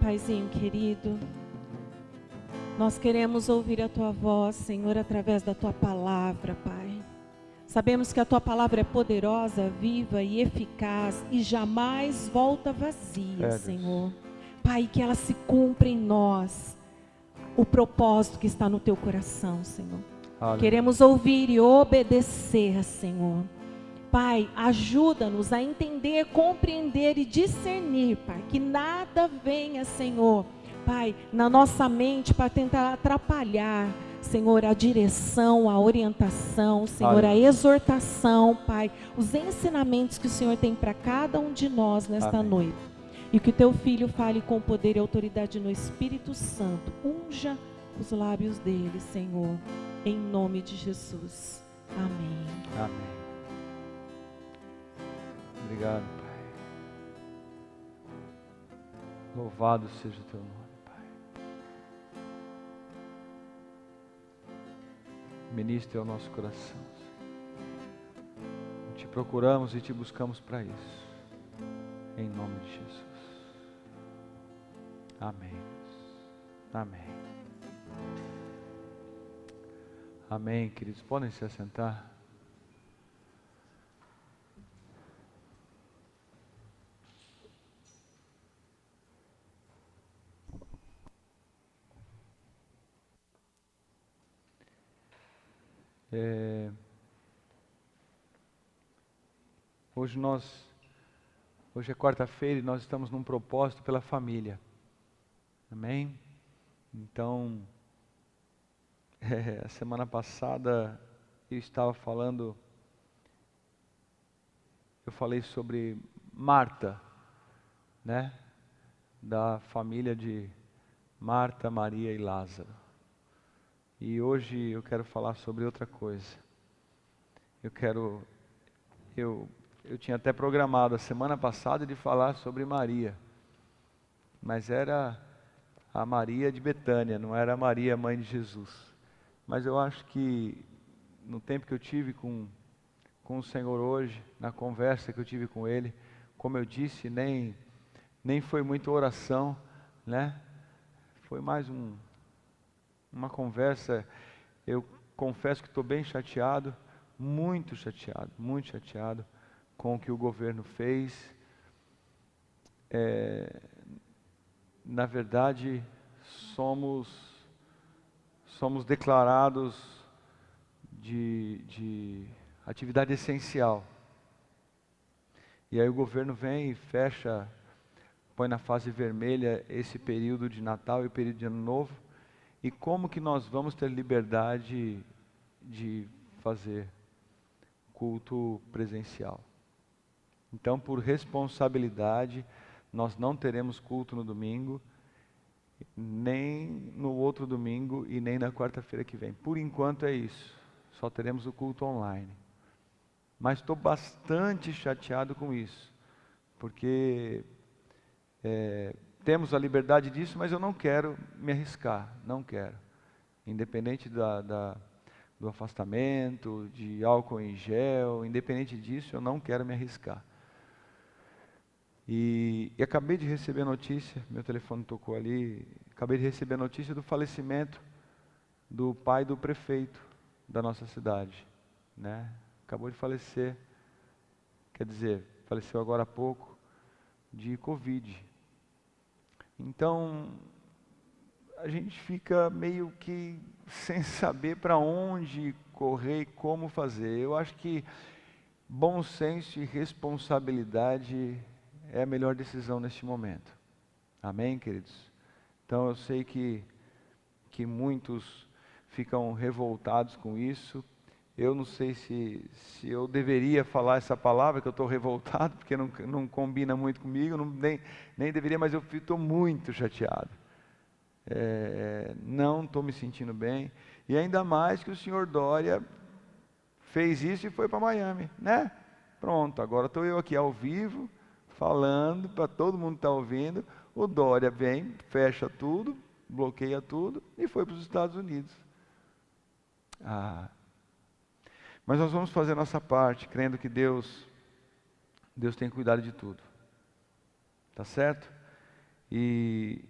Paizinho querido, nós queremos ouvir a Tua voz, Senhor, através da Tua palavra, Pai. Sabemos que a Tua palavra é poderosa, viva e eficaz e jamais volta vazia, Senhor. Pai, que ela se cumpra em nós, o propósito que está no Teu coração, Senhor. Aleluia. Queremos ouvir e obedecer, Senhor. Pai, ajuda-nos a entender, compreender e discernir, Pai, que nada venha, Senhor, Pai, na nossa mente para tentar atrapalhar, Senhor, a direção, a orientação, Senhor, a exortação, Pai, os ensinamentos que o Senhor tem para cada um de nós nesta noite. E que o Teu Filho fale com poder e autoridade no Espírito Santo. Unja os lábios dele, Senhor, em nome de Jesus. Amém. Amém. Obrigado, Pai. Louvado seja o Teu nome, Pai. Ministre ao nosso coração. Te procuramos e te buscamos para isso. Em nome de Jesus. Amém. Amém. Amém, queridos. Podem se assentar. Hoje é quarta-feira e nós estamos num propósito pela família. Amém? Então, a semana passada eu falei sobre Marta, né? Da família de Marta, Maria e Lázaro. E hoje eu quero falar sobre outra coisa. Eu tinha até programado a semana passada de falar sobre Maria, mas era a Maria de Betânia, não era a Maria, mãe de Jesus. Mas eu acho que no tempo que eu tive com o Senhor hoje, na conversa que eu tive com Ele, como eu disse, nem foi muita oração, né? Foi mais uma conversa. Eu confesso que estou bem chateado, muito chateado com o que o governo fez. Na verdade, somos declarados de atividade essencial. E aí o governo vem e fecha, põe na fase vermelha esse período de Natal e o período de Ano Novo. E como que nós vamos ter liberdade de fazer culto presencial? Então, por responsabilidade, nós não teremos culto no domingo, nem no outro domingo e nem na quarta-feira que vem. Por enquanto é isso, só teremos o culto online. Mas estou bastante chateado com isso, porque temos a liberdade disso, mas eu não quero me arriscar, não quero. Independente do afastamento, de álcool em gel, independente disso, eu não quero me arriscar. E acabei de receber a notícia, meu telefone tocou ali, acabei de receber a notícia do falecimento do pai do prefeito da nossa cidade, né? Acabou de falecer, quer dizer, faleceu agora há pouco, de Covid. Então, a gente fica meio que sem saber para onde correr e como fazer. Eu acho que bom senso e responsabilidade é a melhor decisão neste momento. Amém, queridos? Então eu sei que muitos ficam revoltados com isso. Eu não sei se eu deveria falar essa palavra, que eu estou revoltado, porque não combina muito comigo, nem deveria, mas eu estou muito chateado. Não estou me sentindo bem. E ainda mais que o senhor Dória fez isso e foi para Miami, né? Pronto, agora estou eu aqui ao vivo, falando para todo mundo estar ouvindo. O Dória vem, fecha tudo, bloqueia tudo e foi para os Estados Unidos. Mas nós vamos fazer a nossa parte, crendo que Deus tem cuidado de tudo. Tá certo? E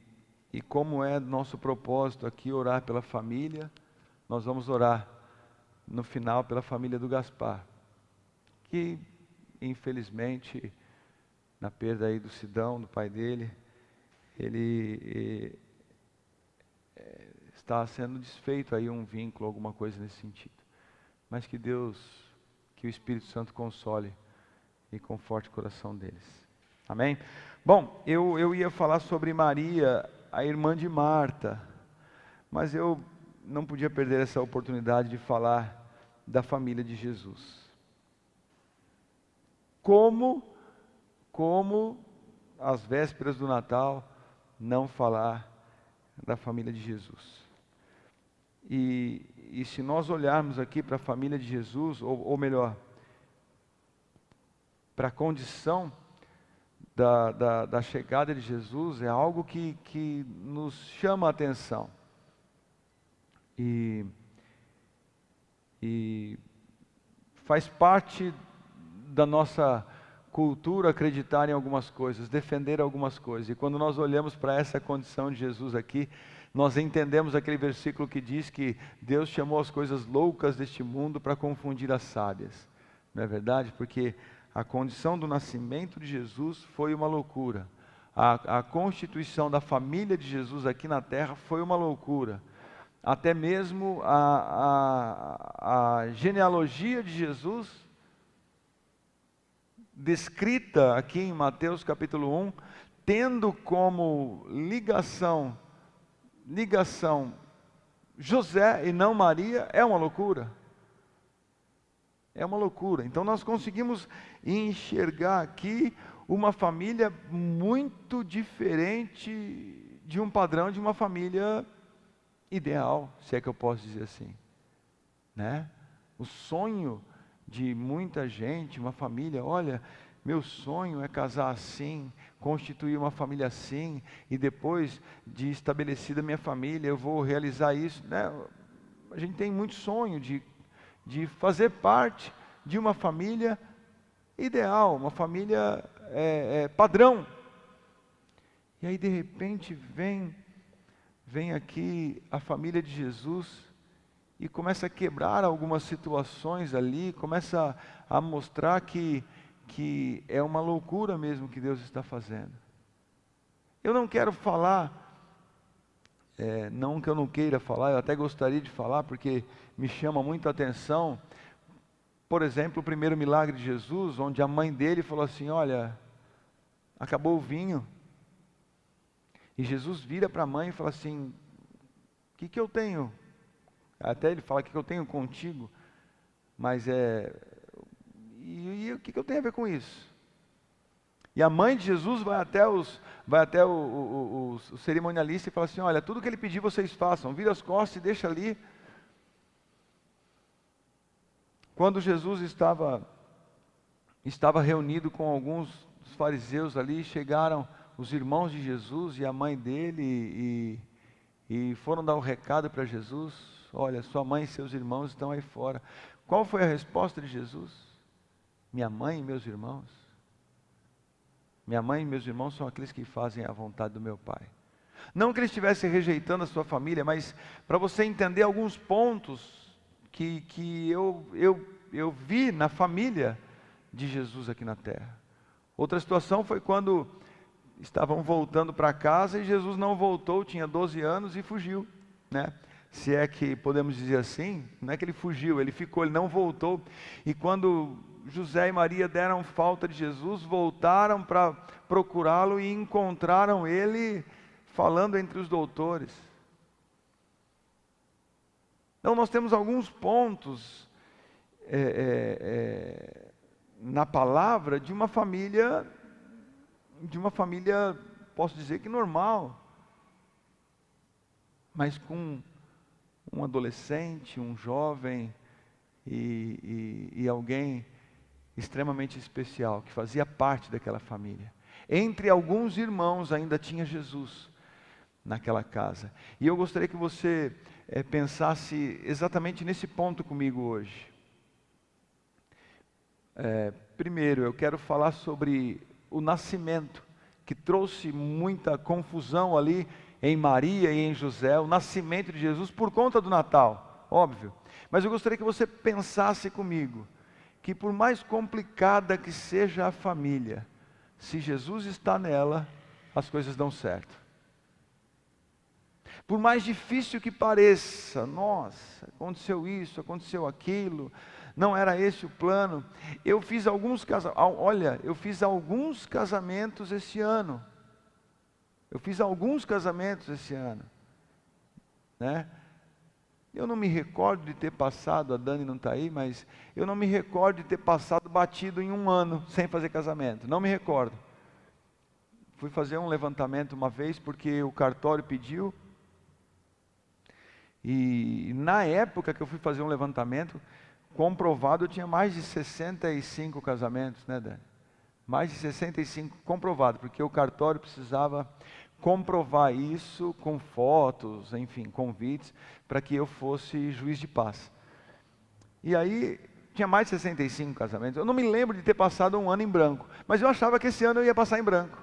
E como é nosso propósito aqui orar pela família, nós vamos orar no final pela família do Gaspar, que infelizmente, na perda aí do Sidão, do pai dele, ele está sendo desfeito aí um vínculo, alguma coisa nesse sentido. Mas que Deus, que o Espírito Santo console e conforte o coração deles. Amém? Bom, eu ia falar sobre Maria, a irmã de Marta, mas eu não podia perder essa oportunidade de falar da família de Jesus. Como às vésperas do Natal, não falar da família de Jesus? E se nós olharmos aqui para a família de Jesus, ou melhor, para a condição da chegada de Jesus, é algo que nos chama a atenção. E faz parte da nossa cultura acreditar em algumas coisas, defender algumas coisas. E quando nós olhamos para essa condição de Jesus aqui, nós entendemos aquele versículo que diz que Deus chamou as coisas loucas deste mundo para confundir as sábias. Não é verdade? Porque a condição do nascimento de Jesus foi uma loucura. A constituição da família de Jesus aqui na terra foi uma loucura. Até mesmo a genealogia de Jesus, descrita aqui em Mateus capítulo 1, tendo como ligação José e não Maria, é uma loucura. É uma loucura. Então nós conseguimos enxergar aqui uma família muito diferente de um padrão de uma família ideal, se é que eu posso dizer assim, né? O sonho de muita gente, uma família, olha, meu sonho é casar assim, constituir uma família assim, e depois de estabelecida a minha família, eu vou realizar isso, né? A gente tem muito sonho de fazer parte de uma família ideal, uma família padrão. E aí de repente vem aqui a família de Jesus e começa a quebrar algumas situações ali, começa a mostrar que é uma loucura mesmo que Deus está fazendo. Eu não quero falar, não que eu não queira falar, eu até gostaria de falar, porque me chama muito a atenção, por exemplo, o primeiro milagre de Jesus, onde a mãe dele falou assim, olha, acabou o vinho. E Jesus vira para a mãe e fala assim, o que eu tenho? Até ele fala, o que eu tenho contigo? Mas e o que eu tenho a ver com isso? E a mãe de Jesus vai até o cerimonialista e fala assim, olha, tudo que ele pedir vocês façam, vira as costas e deixa ali. Quando Jesus estava reunido com alguns dos fariseus ali, chegaram os irmãos de Jesus e a mãe dele e foram dar um recado para Jesus, olha, sua mãe e seus irmãos estão aí fora. Qual foi a resposta de Jesus? Minha mãe e meus irmãos? Minha mãe e meus irmãos são aqueles que fazem a vontade do meu Pai. Não que ele estivesse rejeitando a sua família, mas para você entender alguns pontos que eu vi na família de Jesus aqui na terra. Outra situação foi quando estavam voltando para casa e Jesus não voltou, tinha 12 anos e fugiu, né? Se é que podemos dizer assim, não é que ele fugiu, ele ficou, ele não voltou. E quando José e Maria deram falta de Jesus, voltaram para procurá-lo e encontraram ele falando entre os doutores. Então nós temos alguns pontos na palavra de uma família, posso dizer que normal, mas com um adolescente, um jovem e alguém extremamente especial, que fazia parte daquela família. Entre alguns irmãos ainda tinha Jesus naquela casa. E eu gostaria que você pensasse exatamente nesse ponto comigo hoje. Primeiro, eu quero falar sobre o nascimento, que trouxe muita confusão ali em Maria e em José, o nascimento de Jesus por conta do Natal, óbvio. Mas eu gostaria que você pensasse comigo, que por mais complicada que seja a família, se Jesus está nela, as coisas dão certo. Por mais difícil que pareça, nossa, aconteceu isso, aconteceu aquilo, não era esse o plano. Eu fiz alguns casamentos esse ano. Né? Eu não me recordo de ter passado, a Dani não está aí, mas eu não me recordo de ter passado batido em um ano sem fazer casamento, não me recordo. Fui fazer um levantamento uma vez porque o cartório pediu, e na época que eu fui fazer um levantamento, comprovado, eu tinha mais de 65 casamentos, né, Dani? Mais de 65 comprovado, porque o cartório precisava comprovar isso com fotos, enfim, convites, para que eu fosse juiz de paz. E aí, tinha mais de 65 casamentos. Eu não me lembro de ter passado um ano em branco, mas eu achava que esse ano eu ia passar em branco.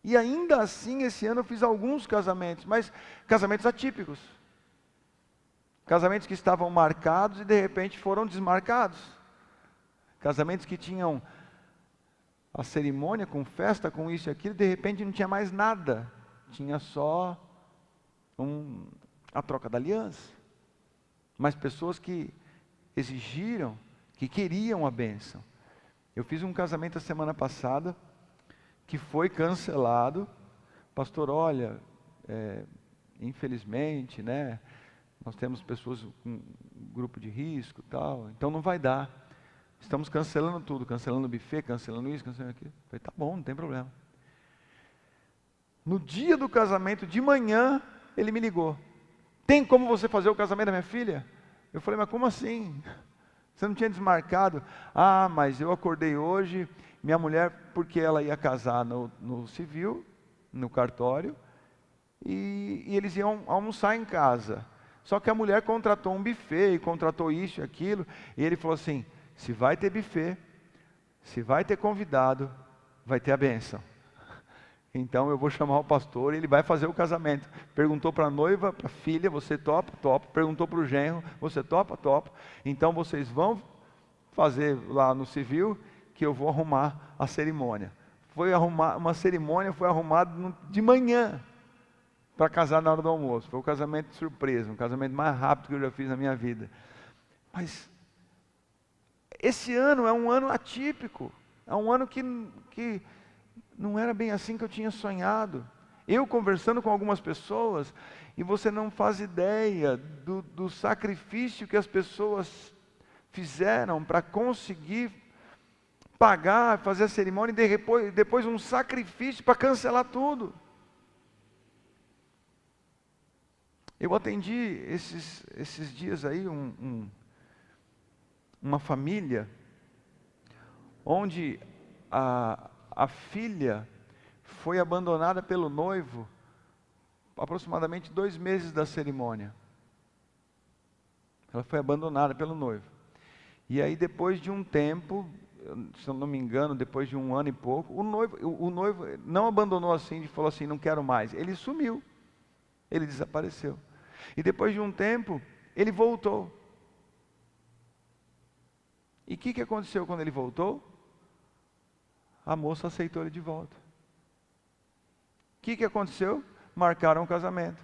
E ainda assim, esse ano eu fiz alguns casamentos, mas casamentos atípicos. Casamentos que estavam marcados e de repente foram desmarcados. Casamentos que tinham a cerimônia com festa, com isso e aquilo, de repente não tinha mais nada. Tinha só a troca da aliança. Mas pessoas que exigiram, que queriam a bênção. Eu fiz um casamento a semana passada, que foi cancelado. Pastor, olha, infelizmente, né, nós temos pessoas com grupo de risco e tal, então não vai dar. Estamos cancelando tudo, cancelando o buffet, cancelando isso, cancelando aquilo. Eu falei, tá bom, não tem problema. No dia do casamento, de manhã, ele me ligou. Tem como você fazer o casamento da minha filha? Eu falei, mas como assim? Você não tinha desmarcado? Ah, mas eu acordei hoje, minha mulher, porque ela ia casar no civil, no cartório, e eles iam almoçar em casa. Só que a mulher contratou um buffet, e contratou isso e aquilo, e ele falou assim, se vai ter buffet, se vai ter convidado, vai ter a bênção. Então eu vou chamar o pastor e ele vai fazer o casamento. Perguntou para a noiva, para a filha, você topa? Topa. Perguntou para o genro, você topa? Topa. Então vocês vão fazer lá no civil, que eu vou arrumar a cerimônia. Foi arrumar uma cerimônia, foi arrumada de manhã, para casar na hora do almoço. Foi um casamento de surpresa, um casamento mais rápido que eu já fiz na minha vida. Mas esse ano é um ano atípico, é um ano que não era bem assim que eu tinha sonhado. Eu conversando com algumas pessoas, e você não faz ideia do sacrifício que as pessoas fizeram para conseguir pagar, fazer a cerimônia, e depois um sacrifício para cancelar tudo. Eu atendi esses dias aí uma família, onde a filha foi abandonada pelo noivo, aproximadamente 2 meses da cerimônia. Ela foi abandonada pelo noivo. E aí depois de um tempo, se eu não me engano, depois de 1 ano e pouco, o noivo não abandonou assim e falou assim, não quero mais. Ele sumiu, ele desapareceu. E depois de um tempo, ele voltou. E o que aconteceu quando ele voltou? A moça aceitou ele de volta. O que aconteceu? Marcaram o casamento.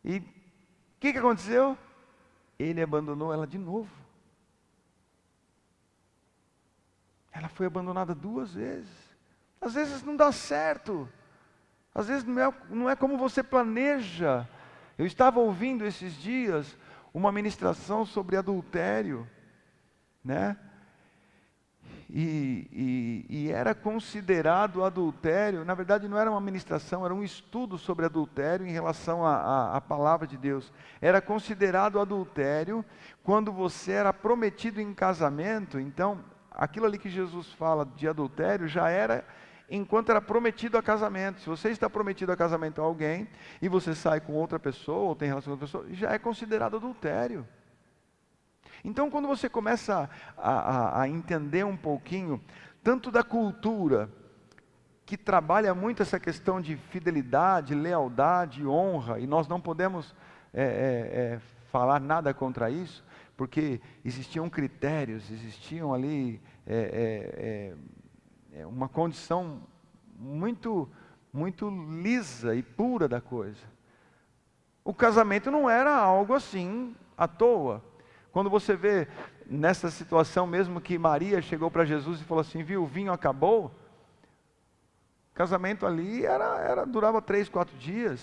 E o que aconteceu? Ele abandonou ela de novo. Ela foi abandonada 2 vezes. Às vezes não dá certo. Às vezes não é como você planeja. Eu estava ouvindo esses dias uma ministração sobre adultério, né? E era considerado adultério, na verdade não era uma ministração, era um estudo sobre adultério em relação à palavra de Deus. Era considerado adultério quando você era prometido em casamento. Então, aquilo ali que Jesus fala de adultério já era enquanto era prometido a casamento. Se você está prometido a casamento a alguém e você sai com outra pessoa ou tem relação com outra pessoa, já é considerado adultério. Então, quando você começa a entender um pouquinho, tanto da cultura que trabalha muito essa questão de fidelidade, lealdade, honra, e nós não podemos falar nada contra isso, porque existiam critérios, existiam ali uma condição muito lisa e pura da coisa. O casamento não era algo assim à toa. Quando você vê nessa situação mesmo que Maria chegou para Jesus e falou assim, viu, o vinho acabou, o casamento ali durava 3, 4 dias.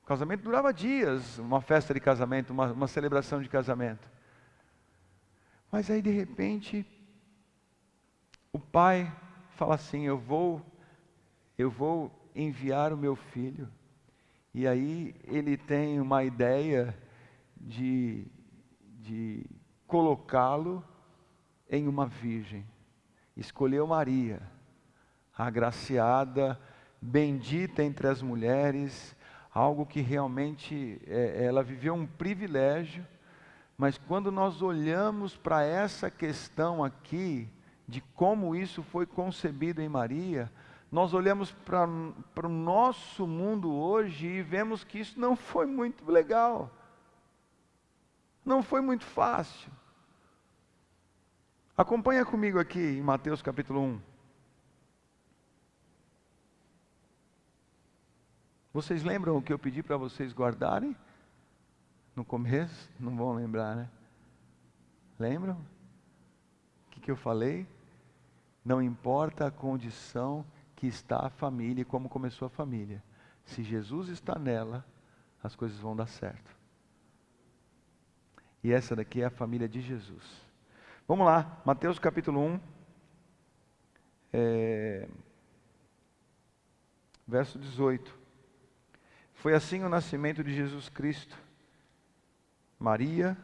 O casamento durava dias, uma festa de casamento, uma celebração de casamento. Mas aí de repente, o pai fala assim, eu vou enviar o meu filho. E aí ele tem uma ideia de colocá-lo em uma virgem. Escolheu Maria, agraciada, bendita entre as mulheres, algo que realmente ela viveu um privilégio. Mas quando nós olhamos para essa questão aqui, de como isso foi concebido em Maria, nós olhamos para o nosso mundo hoje e vemos que isso não foi muito legal. Não foi muito fácil. Acompanha comigo aqui em Mateus capítulo 1. Vocês lembram o que eu pedi para vocês guardarem? No começo? Não vão lembrar, né? Lembram? O que eu falei? Não importa a condição que está a família e como começou a família. Se Jesus está nela, as coisas vão dar certo. E essa daqui é a família de Jesus. Vamos lá, Mateus capítulo 1, verso 18. Foi assim o nascimento de Jesus Cristo. Maria,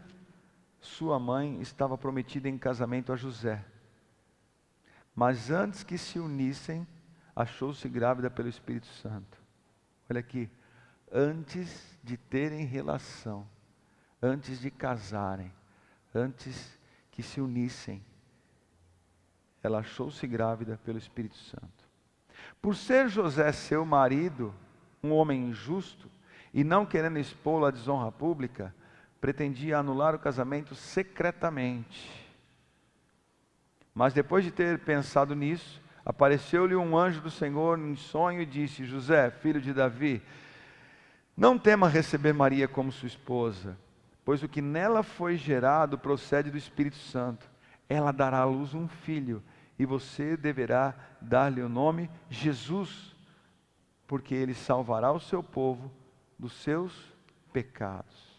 sua mãe, estava prometida em casamento a José. Mas antes que se unissem, achou-se grávida pelo Espírito Santo. Olha aqui, antes de terem relação, antes de casarem, antes que se unissem, ela achou-se grávida pelo Espírito Santo. Por ser José seu marido, um homem justo, e não querendo expô-lo à desonra pública, pretendia anular o casamento secretamente. Mas depois de ter pensado nisso, apareceu-lhe um anjo do Senhor em sonho e disse, José, filho de Davi, não tema receber Maria como sua esposa, pois o que nela foi gerado procede do Espírito Santo. Ela dará à luz um filho, e você deverá dar-lhe o nome Jesus, porque ele salvará o seu povo dos seus pecados.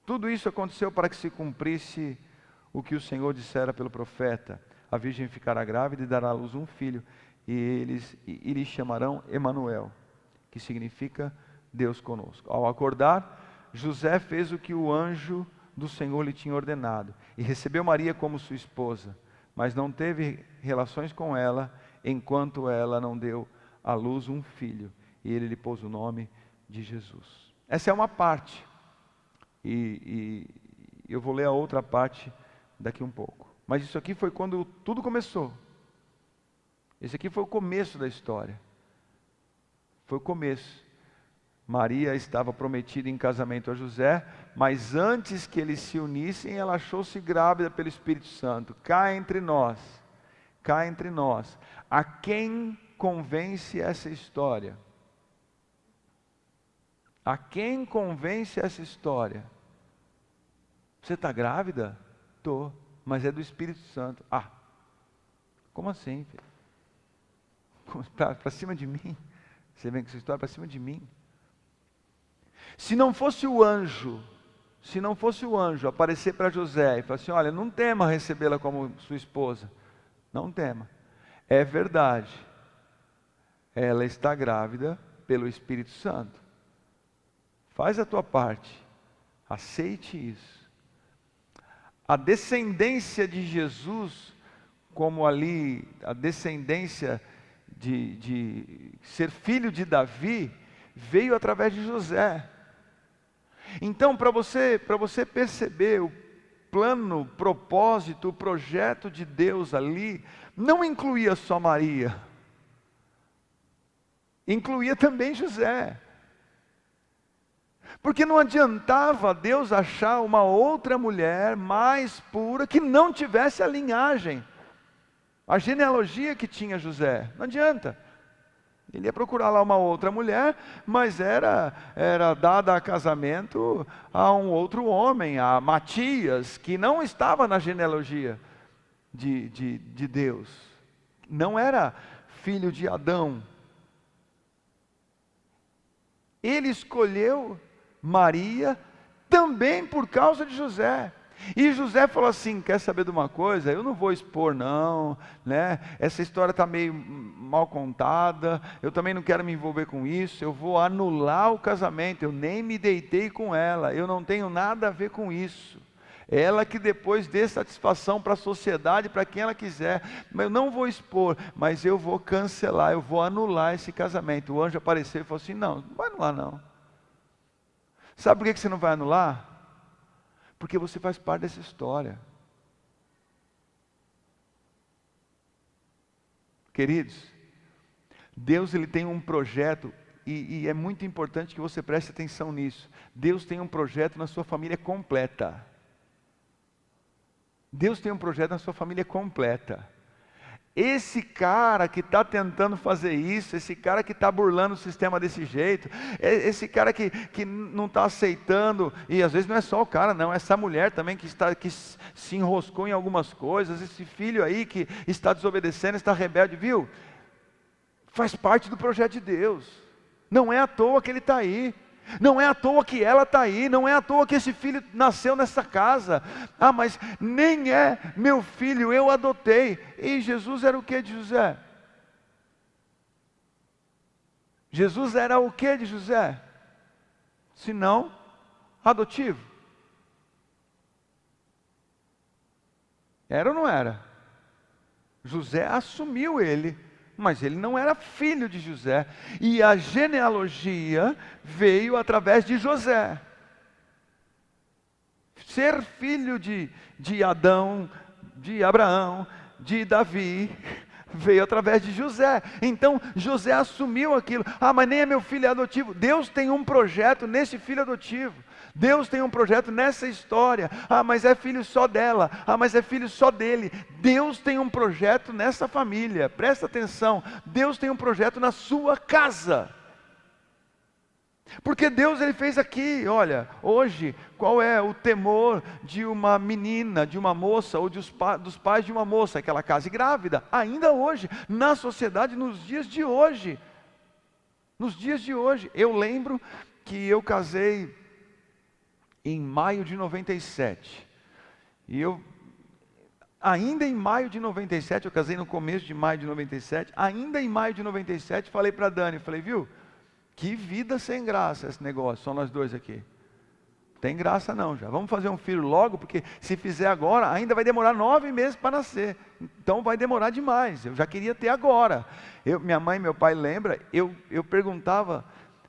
Tudo isso aconteceu para que se cumprisse o que o Senhor dissera pelo profeta. A virgem ficará grávida e dará à luz um filho, e lhe chamarão Emanuel, que significa Deus conosco. Ao acordar, José fez o que o anjo do Senhor lhe tinha ordenado, e recebeu Maria como sua esposa, mas não teve relações com ela, enquanto ela não deu à luz um filho, e ele lhe pôs o nome de Jesus. Essa é uma parte, e eu vou ler a outra parte daqui um pouco. Mas isso aqui foi quando tudo começou. Esse aqui foi o começo da história. Foi o começo. Maria estava prometida em casamento a José, mas antes que eles se unissem, ela achou-se grávida pelo Espírito Santo. Cá entre nós, a quem convence essa história? A quem convence essa história? Você está grávida? Estou, mas é do Espírito Santo. Ah, como assim, filho? Para cima de mim? Você vem com essa história para cima de mim? Se não fosse o anjo aparecer para José e falar assim, olha, não tema recebê-la como sua esposa. Não tema. É verdade. Ela está grávida pelo Espírito Santo. Faz a tua parte. Aceite isso. A descendência de Jesus, como ali, a descendência de ser filho de Davi, veio através de José. Então, para você perceber o plano, o propósito, o projeto de Deus ali, não incluía só Maria. incluía também José. Porque não adiantava Deus achar uma outra mulher mais pura que não tivesse a linhagem, a genealogia que tinha José. Não adianta. Ele ia procurar lá uma outra mulher, mas era dada a casamento a um outro homem, a Matias, que não estava na genealogia de Deus. Não era filho de Adão. Ele escolheu Maria também por causa de José. E José falou assim: quer saber de uma coisa? Eu não vou expor não, né? Essa história está meio mal contada, eu também não quero me envolver com isso, eu vou anular o casamento, eu nem me deitei com ela, eu não tenho nada a ver com isso. Ela que depois dê satisfação para a sociedade, para quem ela quiser, mas eu não vou expor, mas eu vou cancelar, eu vou anular esse casamento. O anjo apareceu e falou assim: não vai anular não. Sabe por que você não vai anular? Porque você faz parte dessa história. Queridos, Deus ele tem um projeto, e é muito importante que você preste atenção nisso. Deus tem um projeto na sua família completa. Deus tem um projeto na sua família completa. Esse cara que está tentando fazer isso, esse cara que está burlando o sistema desse jeito, esse cara que não está aceitando, e às vezes não é só o cara não, essa mulher também que se enroscou em algumas coisas, esse filho aí que está desobedecendo, está rebelde, viu? Faz parte do projeto de Deus. Não é à toa que ele está aí. Não é à toa que ela está aí, não é à toa que esse filho nasceu nessa casa. Ah, mas nem é meu filho, eu adotei. E Jesus era o que de José? Jesus era o que de José? Se não, adotivo. Era ou não era? José assumiu ele, mas ele não era filho de José. E a genealogia veio através de José. Ser filho de Adão, de Abraão, de Davi, veio através de José. Então José assumiu aquilo. Ah, mas nem é meu filho adotivo. Deus tem um projeto nesse filho adotivo. Deus tem um projeto nessa história. Ah, mas é filho só dela. Ah, mas é filho só dele. Deus tem um projeto nessa família. Presta atenção. Deus tem um projeto na sua casa. Porque Deus ele fez aqui, olha, hoje, qual é o temor de uma menina, de uma moça, ou dos pais de uma moça, que ela case grávida, ainda hoje, na sociedade, nos dias de hoje. Nos dias de hoje, eu lembro que eu casei em maio de 97, e ainda em maio de 97, eu casei no começo de maio de 97, ainda em maio de 97, falei para a Dani, falei, viu, que vida sem graça esse negócio, só nós dois aqui. Tem graça não, já. Vamos fazer um filho logo, porque se fizer agora, ainda vai demorar 9 meses para nascer. Então vai demorar demais. Eu já queria ter agora. Minha mãe e meu pai lembram, eu perguntava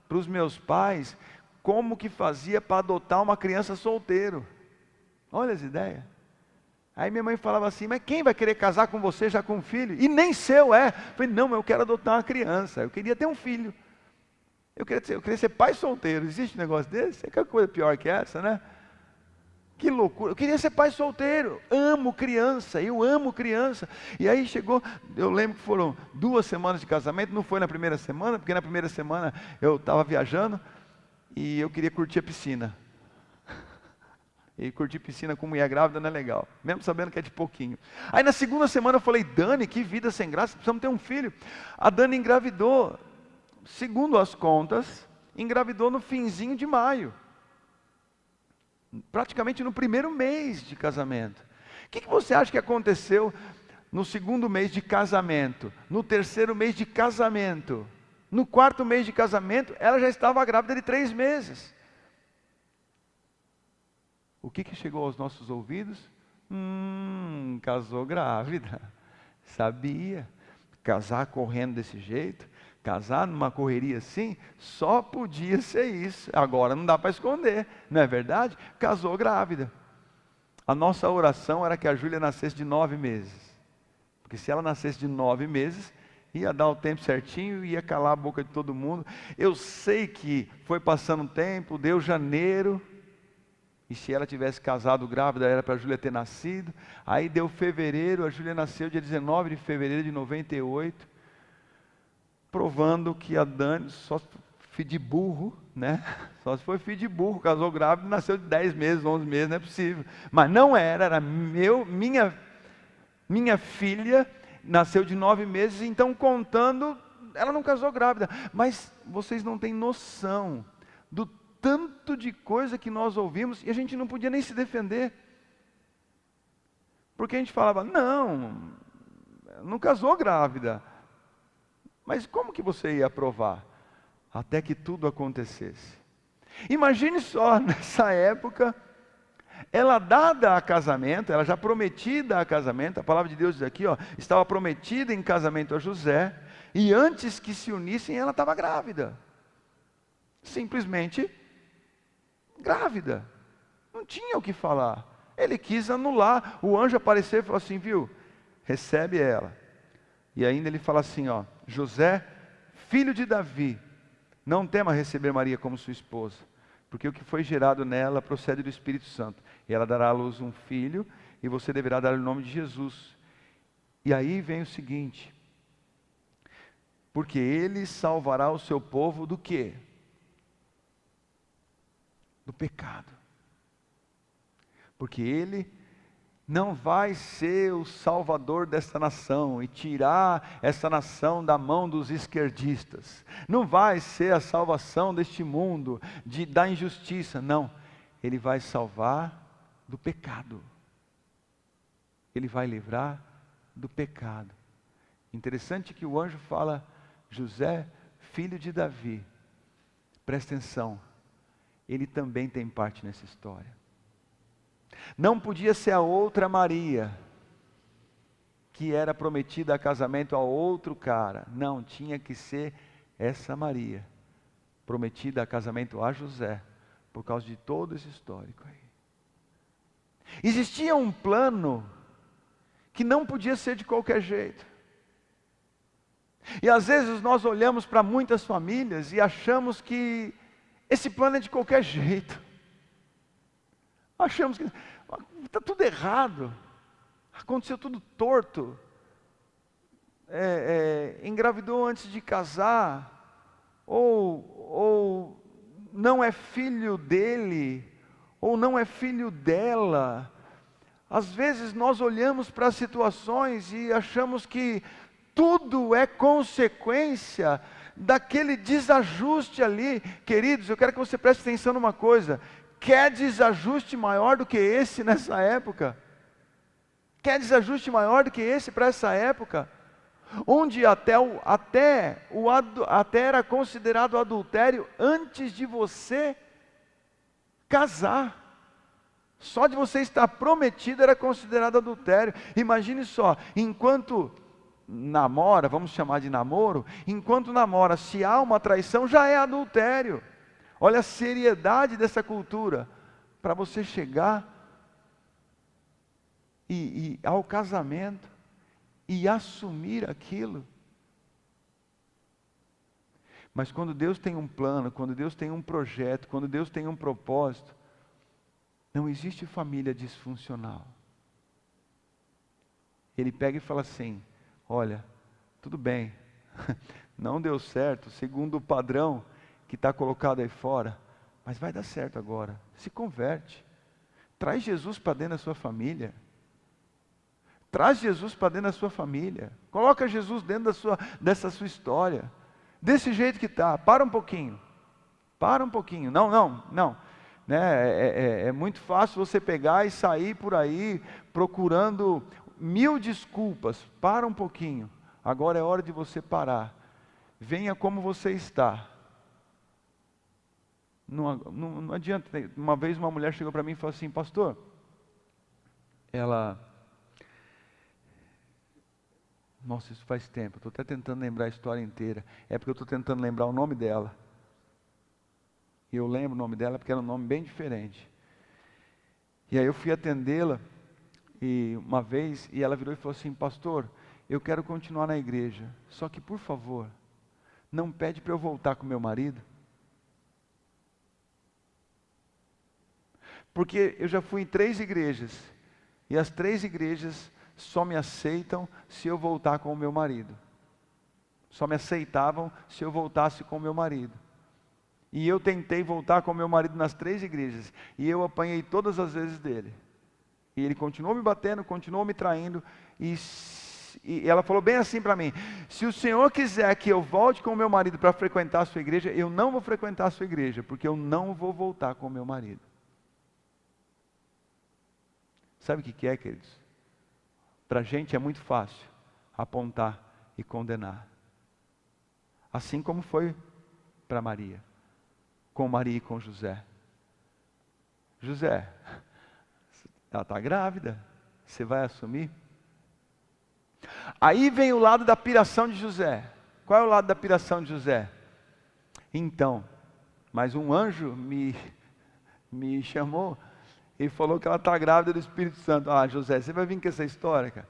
para os meus pais como que fazia para adotar uma criança solteiro. Olha as ideias. Aí minha mãe falava assim, mas quem vai querer casar com você já com um filho? E nem seu é. Eu falei, não, eu quero adotar uma criança. Eu queria ter um filho. Eu queria ser pai solteiro. Existe um negócio desse? É que coisa pior que essa, né? Que loucura. Eu queria ser pai solteiro. Amo criança. Eu amo criança. E aí chegou, eu lembro que foram 2 semanas de casamento. Não foi na primeira semana, porque na primeira semana eu estava viajando e eu queria curtir a piscina. E curtir piscina com mulher grávida não é legal, mesmo sabendo que é de pouquinho. Aí na segunda semana eu falei, Dani, que vida sem graça, precisamos ter um filho. A Dani engravidou. Segundo as contas, engravidou no finzinho de maio. Praticamente no primeiro mês de casamento. O que você acha que aconteceu no segundo mês de casamento? No terceiro mês de casamento? No 4º mês de casamento, ela já estava grávida de 3 meses. O que chegou aos nossos ouvidos? Casou grávida. Sabia. Casar correndo desse jeito. Casar numa correria assim, só podia ser isso. Agora não dá para esconder, não é verdade? Casou grávida. A nossa oração era que a Júlia nascesse de 9 meses. Porque se ela nascesse de 9 meses, Ia dar o tempo certinho, ia calar a boca de todo mundo. Eu sei que foi passando o tempo, deu janeiro, e se ela tivesse casado grávida, era para a Júlia ter nascido. Aí deu fevereiro, a Júlia nasceu dia 19 de fevereiro de 98, provando que a Dani, só filho de burro, né? Só se foi filho de burro, casou grávida e nasceu de 10 meses, 11 meses, não é possível. Mas não era minha filha, nasceu de 9 meses, então contando, ela não casou grávida. Mas vocês não têm noção do tanto de coisa que nós ouvimos, e a gente não podia nem se defender. Porque a gente falava, não casou grávida. Mas como que você ia provar? Até que tudo acontecesse. Imagine só, nessa época, ela dada a casamento, ela já prometida a casamento, a palavra de Deus diz aqui, estava prometida em casamento a José, e antes que se unissem, ela estava grávida. Simplesmente grávida. Não tinha o que falar. Ele quis anular. O anjo apareceu e falou assim, viu? Recebe ela. E ainda ele fala assim, José, filho de Davi, não tema receber Maria como sua esposa, porque o que foi gerado nela procede do Espírito Santo. E ela dará à luz um filho, e você deverá dar o nome de Jesus. E aí vem o seguinte, porque ele salvará o seu povo do quê? Do pecado. Porque ele não vai ser o salvador desta nação e tirar essa nação da mão dos esquerdistas. Não vai ser a salvação deste mundo da injustiça. Não, ele vai salvar do pecado. Ele vai livrar do pecado. Interessante que o anjo fala, José, filho de Davi. Presta atenção, ele também tem parte nessa história. Não podia ser a outra Maria, que era prometida a casamento a outro cara. Não, tinha que ser essa Maria, prometida a casamento a José, por causa de todo esse histórico aí. Existia um plano que não podia ser de qualquer jeito. E às vezes nós olhamos para muitas famílias e achamos que esse plano é de qualquer jeito. Achamos que está tudo errado, aconteceu tudo torto, engravidou antes de casar, ou não é filho dele, ou não é filho dela. Às vezes nós olhamos para as situações e achamos que tudo é consequência daquele desajuste ali. Queridos, eu quero que você preste atenção numa coisa. Quer desajuste maior do que esse nessa época? Quer desajuste maior do que esse para essa época? Onde até era considerado adultério antes de você casar. Só de você estar prometido era considerado adultério. Imagine só, enquanto namora, vamos chamar de namoro, enquanto namora, se há uma traição, já é adultério. Olha a seriedade dessa cultura, para você chegar ao casamento e assumir aquilo. Mas quando Deus tem um plano, quando Deus tem um projeto, quando Deus tem um propósito, não existe família disfuncional. Ele pega e fala assim, olha, tudo bem, não deu certo, segundo o padrão que está colocado aí fora, mas vai dar certo agora. Se converte, traz Jesus para dentro da sua família, traz Jesus para dentro da sua família, coloca Jesus dentro dessa sua história, desse jeito que está. Para um pouquinho, não, né? É muito fácil você pegar e sair por aí procurando 1000 desculpas. Para um pouquinho, agora é hora de você parar, venha como você está. Não adianta. Uma vez uma mulher chegou para mim e falou assim, pastor, nossa, isso faz tempo, estou até tentando lembrar a história inteira, é porque eu estou tentando lembrar o nome dela, e eu lembro o nome dela porque era um nome bem diferente, e aí eu fui atendê-la, e uma vez, e ela virou e falou assim, pastor, eu quero continuar na igreja, só que por favor, não pede para eu voltar com meu marido. Porque eu já fui em 3 igrejas, e as 3 igrejas só me aceitam se eu voltar com o meu marido. Só me aceitavam se eu voltasse com o meu marido. E eu tentei voltar com o meu marido nas 3 igrejas, e eu apanhei todas as vezes dele. E ele continuou me batendo, continuou me traindo, e ela falou bem assim para mim: se o Senhor quiser que eu volte com o meu marido para frequentar a sua igreja, eu não vou frequentar a sua igreja, porque eu não vou voltar com o meu marido. Sabe o que é, queridos? Para a gente é muito fácil apontar e condenar. Assim como foi para Maria, com Maria e com José. José, ela está grávida, você vai assumir? Aí vem o lado da piração de José. Qual é o lado da piração de José? Então, mas um anjo me chamou e falou que ela está grávida do Espírito Santo. Ah, José, você vai vir com essa história, cara?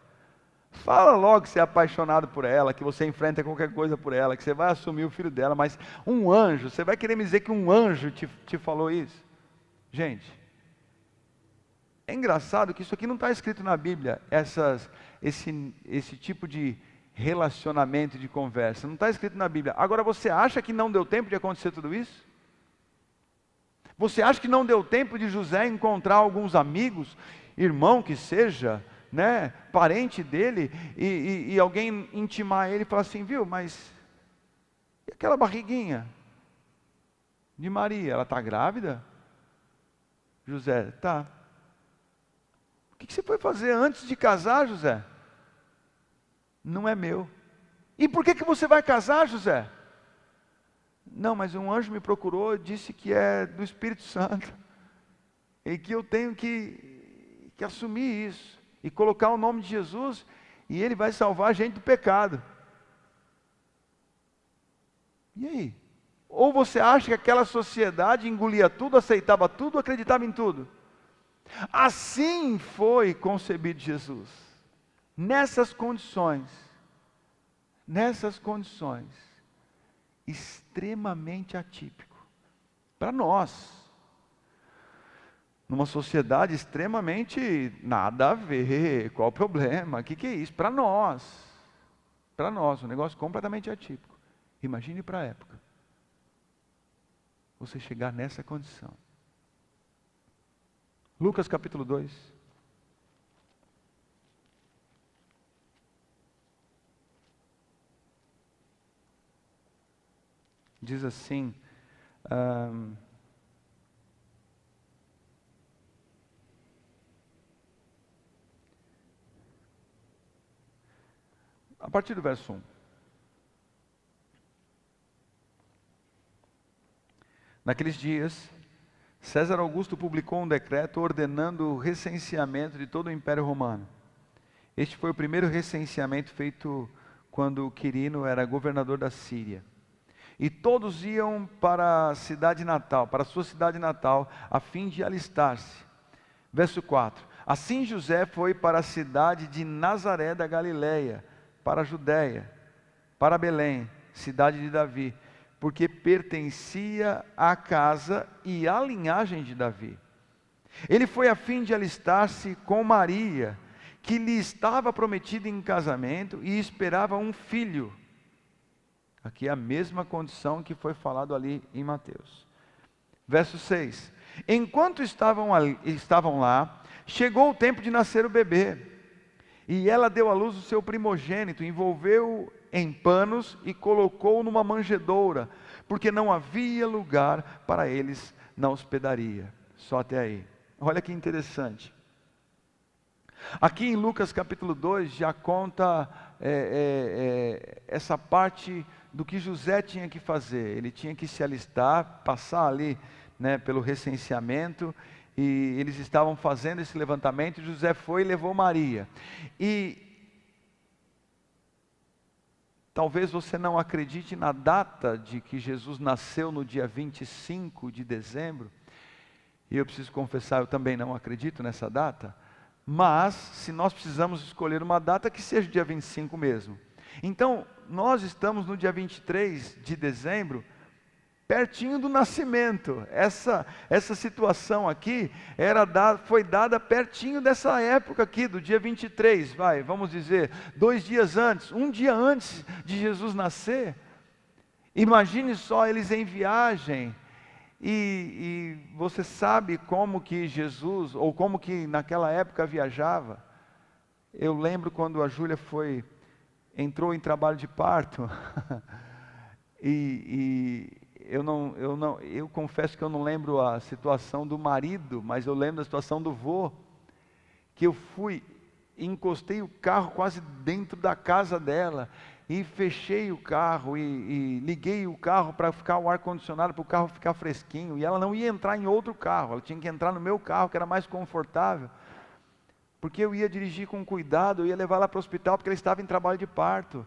Fala logo que você é apaixonado por ela, que você enfrenta qualquer coisa por ela, que você vai assumir o filho dela, mas um anjo, você vai querer me dizer que um anjo te falou isso? Gente, é engraçado que isso aqui não está escrito na Bíblia, esse tipo de relacionamento, de conversa, não está escrito na Bíblia. Agora, você acha que não deu tempo de acontecer tudo isso? Você acha que não deu tempo de José encontrar alguns amigos, irmão que seja, né, parente dele, e alguém intimar ele e falar assim: viu, mas e aquela barriguinha de Maria, ela está grávida? José, tá. O que você foi fazer antes de casar, José? Não é meu. E por que você vai casar, José? Não, mas um anjo me procurou e disse que é do Espírito Santo, e que eu tenho que assumir isso, e colocar o nome de Jesus, e Ele vai salvar a gente do pecado. E aí? Ou você acha que aquela sociedade engolia tudo, aceitava tudo, acreditava em tudo? Assim foi concebido Jesus, nessas condições, extremamente atípico, para nós, numa sociedade extremamente nada a ver, qual o problema, o que é isso? Para nós, um negócio completamente atípico. Imagine para a época, você chegar nessa condição. Lucas capítulo 2. Diz assim, a partir do verso 1. Naqueles dias, César Augusto publicou um decreto ordenando o recenseamento de todo o Império Romano. Este foi o primeiro recenseamento feito quando Quirino era governador da Síria. E todos iam para a cidade natal, para a sua cidade natal, a fim de alistar-se. Verso 4. Assim José foi para a cidade de Nazaré da Galileia, para a Judéia, para Belém, cidade de Davi, porque pertencia à casa e à linhagem de Davi. Ele foi a fim de alistar-se com Maria, que lhe estava prometida em casamento e esperava um filho. Aqui é a mesma condição que foi falado ali em Mateus. Verso 6. Enquanto estavam lá, chegou o tempo de nascer o bebê. E ela deu à luz o seu primogênito, envolveu-o em panos e colocou-o numa manjedoura, porque não havia lugar para eles na hospedaria. Só até aí. Olha que interessante. Aqui em Lucas capítulo 2 já conta essa parte do que José tinha que fazer. Ele tinha que se alistar, passar ali, né, pelo recenseamento, e eles estavam fazendo esse levantamento, e José foi e levou Maria. E talvez você não acredite na data de que Jesus nasceu no dia 25 de dezembro, e eu preciso confessar, eu também não acredito nessa data, Mas, se nós precisamos escolher uma data, que seja dia 25 mesmo. Então, nós estamos no dia 23 de dezembro, pertinho do nascimento. Essa situação aqui foi dada pertinho dessa época aqui, do dia 23, vamos dizer, 2 dias antes, um dia antes de Jesus nascer. Imagine só eles em viagem, e você sabe como que Jesus, ou como que naquela época viajava. Eu lembro quando a Júlia entrou em trabalho de parto, eu confesso que eu não lembro a situação do marido, mas eu lembro da situação do vô, que eu encostei o carro quase dentro da casa dela, e fechei o carro, e liguei o carro para ficar o ar-condicionado, para o carro ficar fresquinho, e ela não ia entrar em outro carro, ela tinha que entrar no meu carro, que era mais confortável, porque eu ia dirigir com cuidado, eu ia levar ela para o hospital, porque ela estava em trabalho de parto.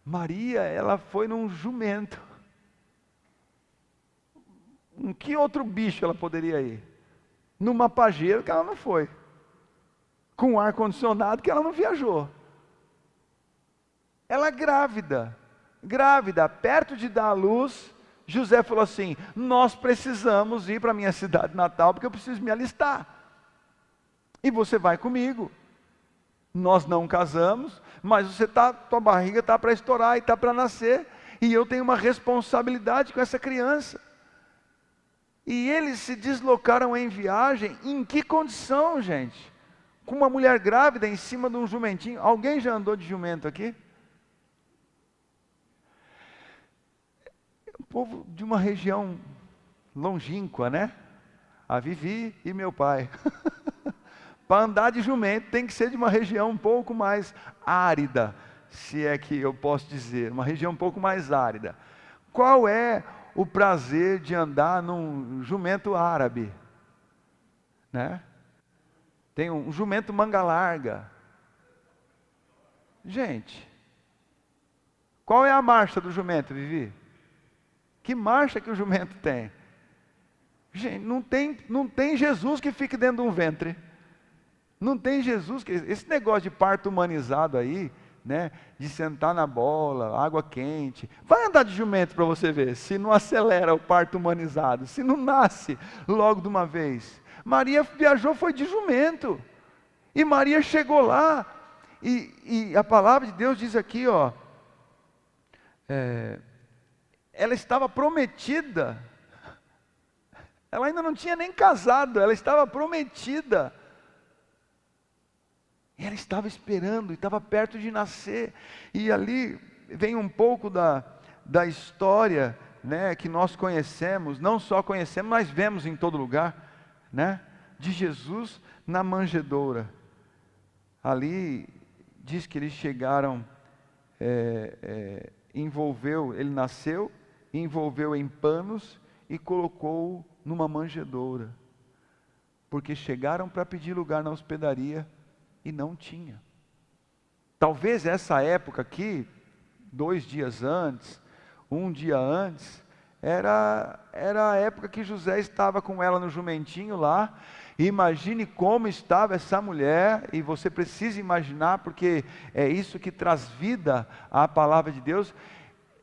Maria, ela foi num jumento. Em que outro bicho ela poderia ir? Numa pajeira, que ela não foi. Com ar-condicionado, que ela não viajou. Ela grávida, perto de dar à luz, José falou assim: nós precisamos ir para a minha cidade natal, porque eu preciso me alistar. E você vai comigo. Nós não casamos, mas tua barriga está para estourar e está para nascer, e eu tenho uma responsabilidade com essa criança. E eles se deslocaram em viagem, em que condição, gente? Com uma mulher grávida em cima de um jumentinho. Alguém já andou de jumento aqui? O povo de uma região longínqua, né? A Vivi e meu pai. Para andar de jumento tem que ser de uma região um pouco mais árida, se é que eu posso dizer, uma região um pouco mais árida. Qual é o prazer de andar num jumento árabe? Né? Tem um jumento manga larga. Gente, qual é a marcha do jumento, Vivi? Que marcha que o jumento tem? Gente, não tem Jesus que fique dentro de um ventre. Não tem Jesus, esse negócio de parto humanizado aí, né, de sentar na bola, água quente, vai andar de jumento para você ver, se não acelera o parto humanizado, se não nasce logo de uma vez. Maria viajou, foi de jumento, e Maria chegou lá, e a palavra de Deus diz aqui, ela estava prometida, ela ainda não tinha nem casado, ela estava prometida. E ela estava esperando, e estava perto de nascer. E ali vem um pouco da história, né, que nós conhecemos, não só conhecemos, mas vemos em todo lugar, né, de Jesus na manjedoura. Ali diz que eles chegaram, ele nasceu, envolveu em panos e colocou numa manjedoura. Porque chegaram para pedir lugar na hospedaria, e não tinha. Talvez essa época aqui, 2 dias antes, 1 dia antes, era a época que José estava com ela no jumentinho lá. E imagine como estava essa mulher, e você precisa imaginar, porque é isso que traz vida à palavra de Deus.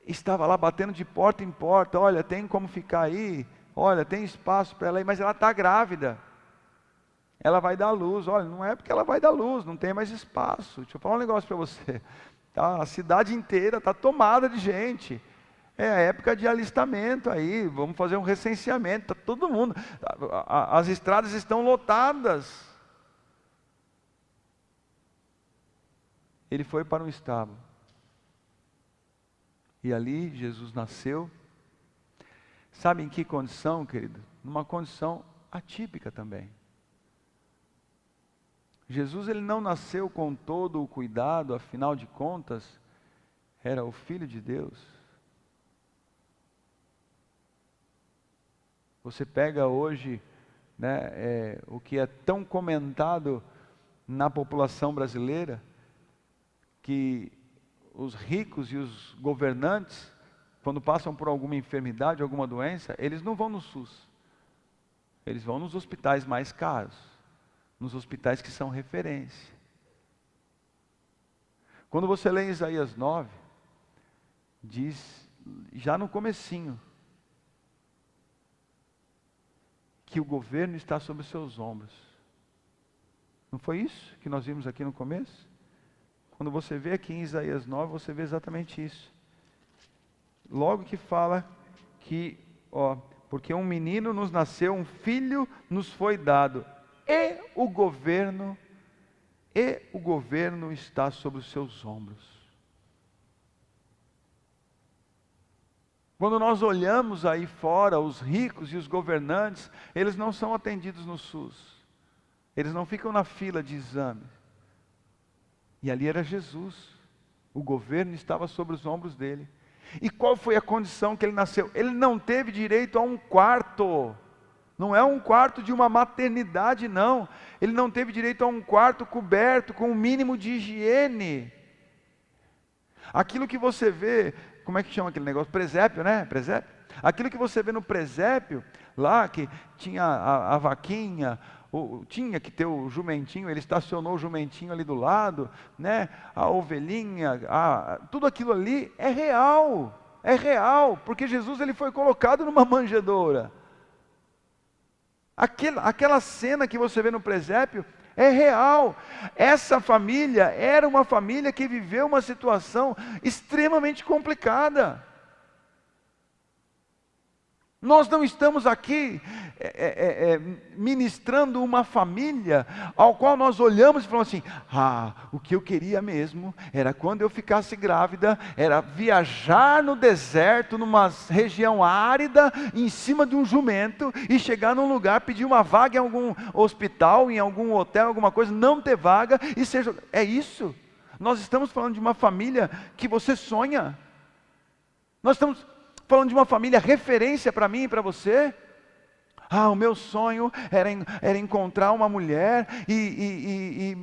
Estava lá batendo de porta em porta: olha, tem como ficar aí, olha, tem espaço para ela aí, mas ela está grávida. Ela vai dar luz. Olha, não é porque ela vai dar luz, não tem mais espaço. Deixa eu falar um negócio para você. Tá? A cidade inteira está tomada de gente. É a época de alistamento aí, vamos fazer um recenseamento. Está todo mundo. As estradas estão lotadas. Ele foi para um estábulo. E ali Jesus nasceu. Sabe em que condição, querido? Numa condição atípica também. Jesus, ele não nasceu com todo o cuidado, afinal de contas, era o Filho de Deus. Você pega hoje, né, o que é tão comentado na população brasileira, que os ricos e os governantes, quando passam por alguma enfermidade, alguma doença, eles não vão no SUS, eles vão nos hospitais mais caros. nos hospitais que são referência. Quando você lê em Isaías 9, diz, já no comecinho, que o governo está sobre os seus ombros. Não foi isso que nós vimos aqui no começo? Quando você vê aqui em Isaías 9, você vê exatamente isso. Logo que fala que, porque um menino nos nasceu, um filho nos foi dado, e o governo está sobre os seus ombros. Quando nós olhamos aí fora, os ricos e os governantes, eles não são atendidos no SUS. Eles não ficam na fila de exame. E ali era Jesus. O governo estava sobre os ombros dele. E qual foi a condição que ele nasceu? Ele não teve direito a um quarto. Não é um quarto de uma maternidade, não. Ele não teve direito a um quarto coberto com o mínimo de higiene. Aquilo que você vê, como é que chama aquele negócio? Presépio, né? Presépio. Aquilo que você vê no presépio, lá que tinha a vaquinha, tinha que ter o jumentinho, ele estacionou o jumentinho ali do lado, né? A ovelhinha, tudo aquilo ali é real, porque Jesus ele foi colocado numa manjedoura. Aquela cena que você vê no presépio é real. Essa família era uma família que viveu uma situação extremamente complicada. Nós não estamos aqui ministrando uma família ao qual nós olhamos e falamos assim, o que eu queria mesmo era quando eu ficasse grávida, era viajar no deserto, numa região árida, em cima de um jumento, e chegar num lugar, pedir uma vaga em algum hospital, em algum hotel, alguma coisa, não ter vaga, e seja, é isso. Nós estamos falando de uma família que você sonha. Nós estamos falando de uma família referência para mim e para você. O meu sonho era encontrar uma mulher e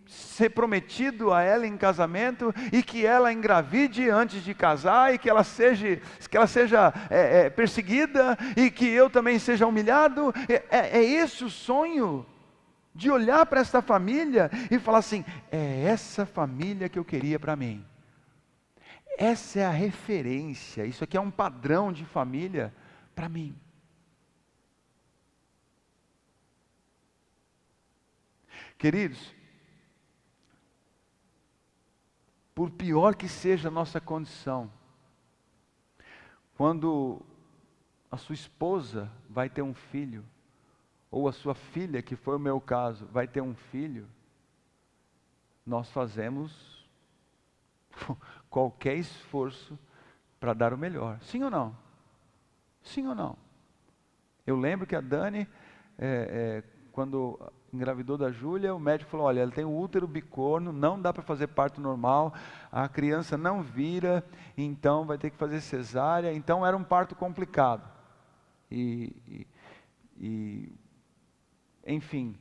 ser prometido a ela em casamento, e que ela engravide antes de casar, e que ela seja perseguida, e que eu também seja humilhado. É esse o sonho, de olhar para essa família e falar assim, é essa família que eu queria para mim. Essa é a referência, isso aqui é um padrão de família para mim. Queridos, por pior que seja a nossa condição, quando a sua esposa vai ter um filho, ou a sua filha, que foi o meu caso, vai ter um filho, nós fazemos qualquer esforço para dar o melhor. Sim ou não? Sim ou não? Eu lembro que a Dani, quando engravidou da Júlia, o médico falou, olha, ela tem um útero bicorno, não dá para fazer parto normal, a criança não vira, então vai ter que fazer cesárea. Então era um parto complicado. Enfim,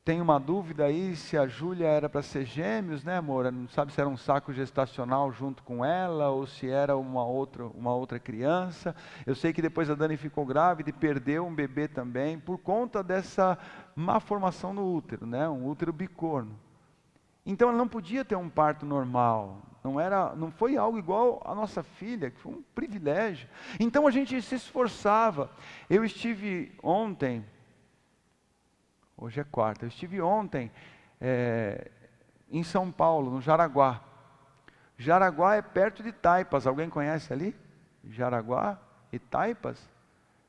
tem uma dúvida aí se a Júlia era para ser gêmeos, né, amor? Não sabe se era um saco gestacional junto com ela, ou se era uma outra criança. Eu sei que depois a Dani ficou grávida e perdeu um bebê também, por conta dessa má formação no útero, né? Um útero bicorno. Então ela não podia ter um parto normal, não foi algo igual a nossa filha, que foi um privilégio. Então a gente se esforçava. Eu estive ontem, hoje é quarta, eu estive ontem em São Paulo, no Jaraguá. Jaraguá é perto de Taipas, alguém conhece ali? Jaraguá e Taipas?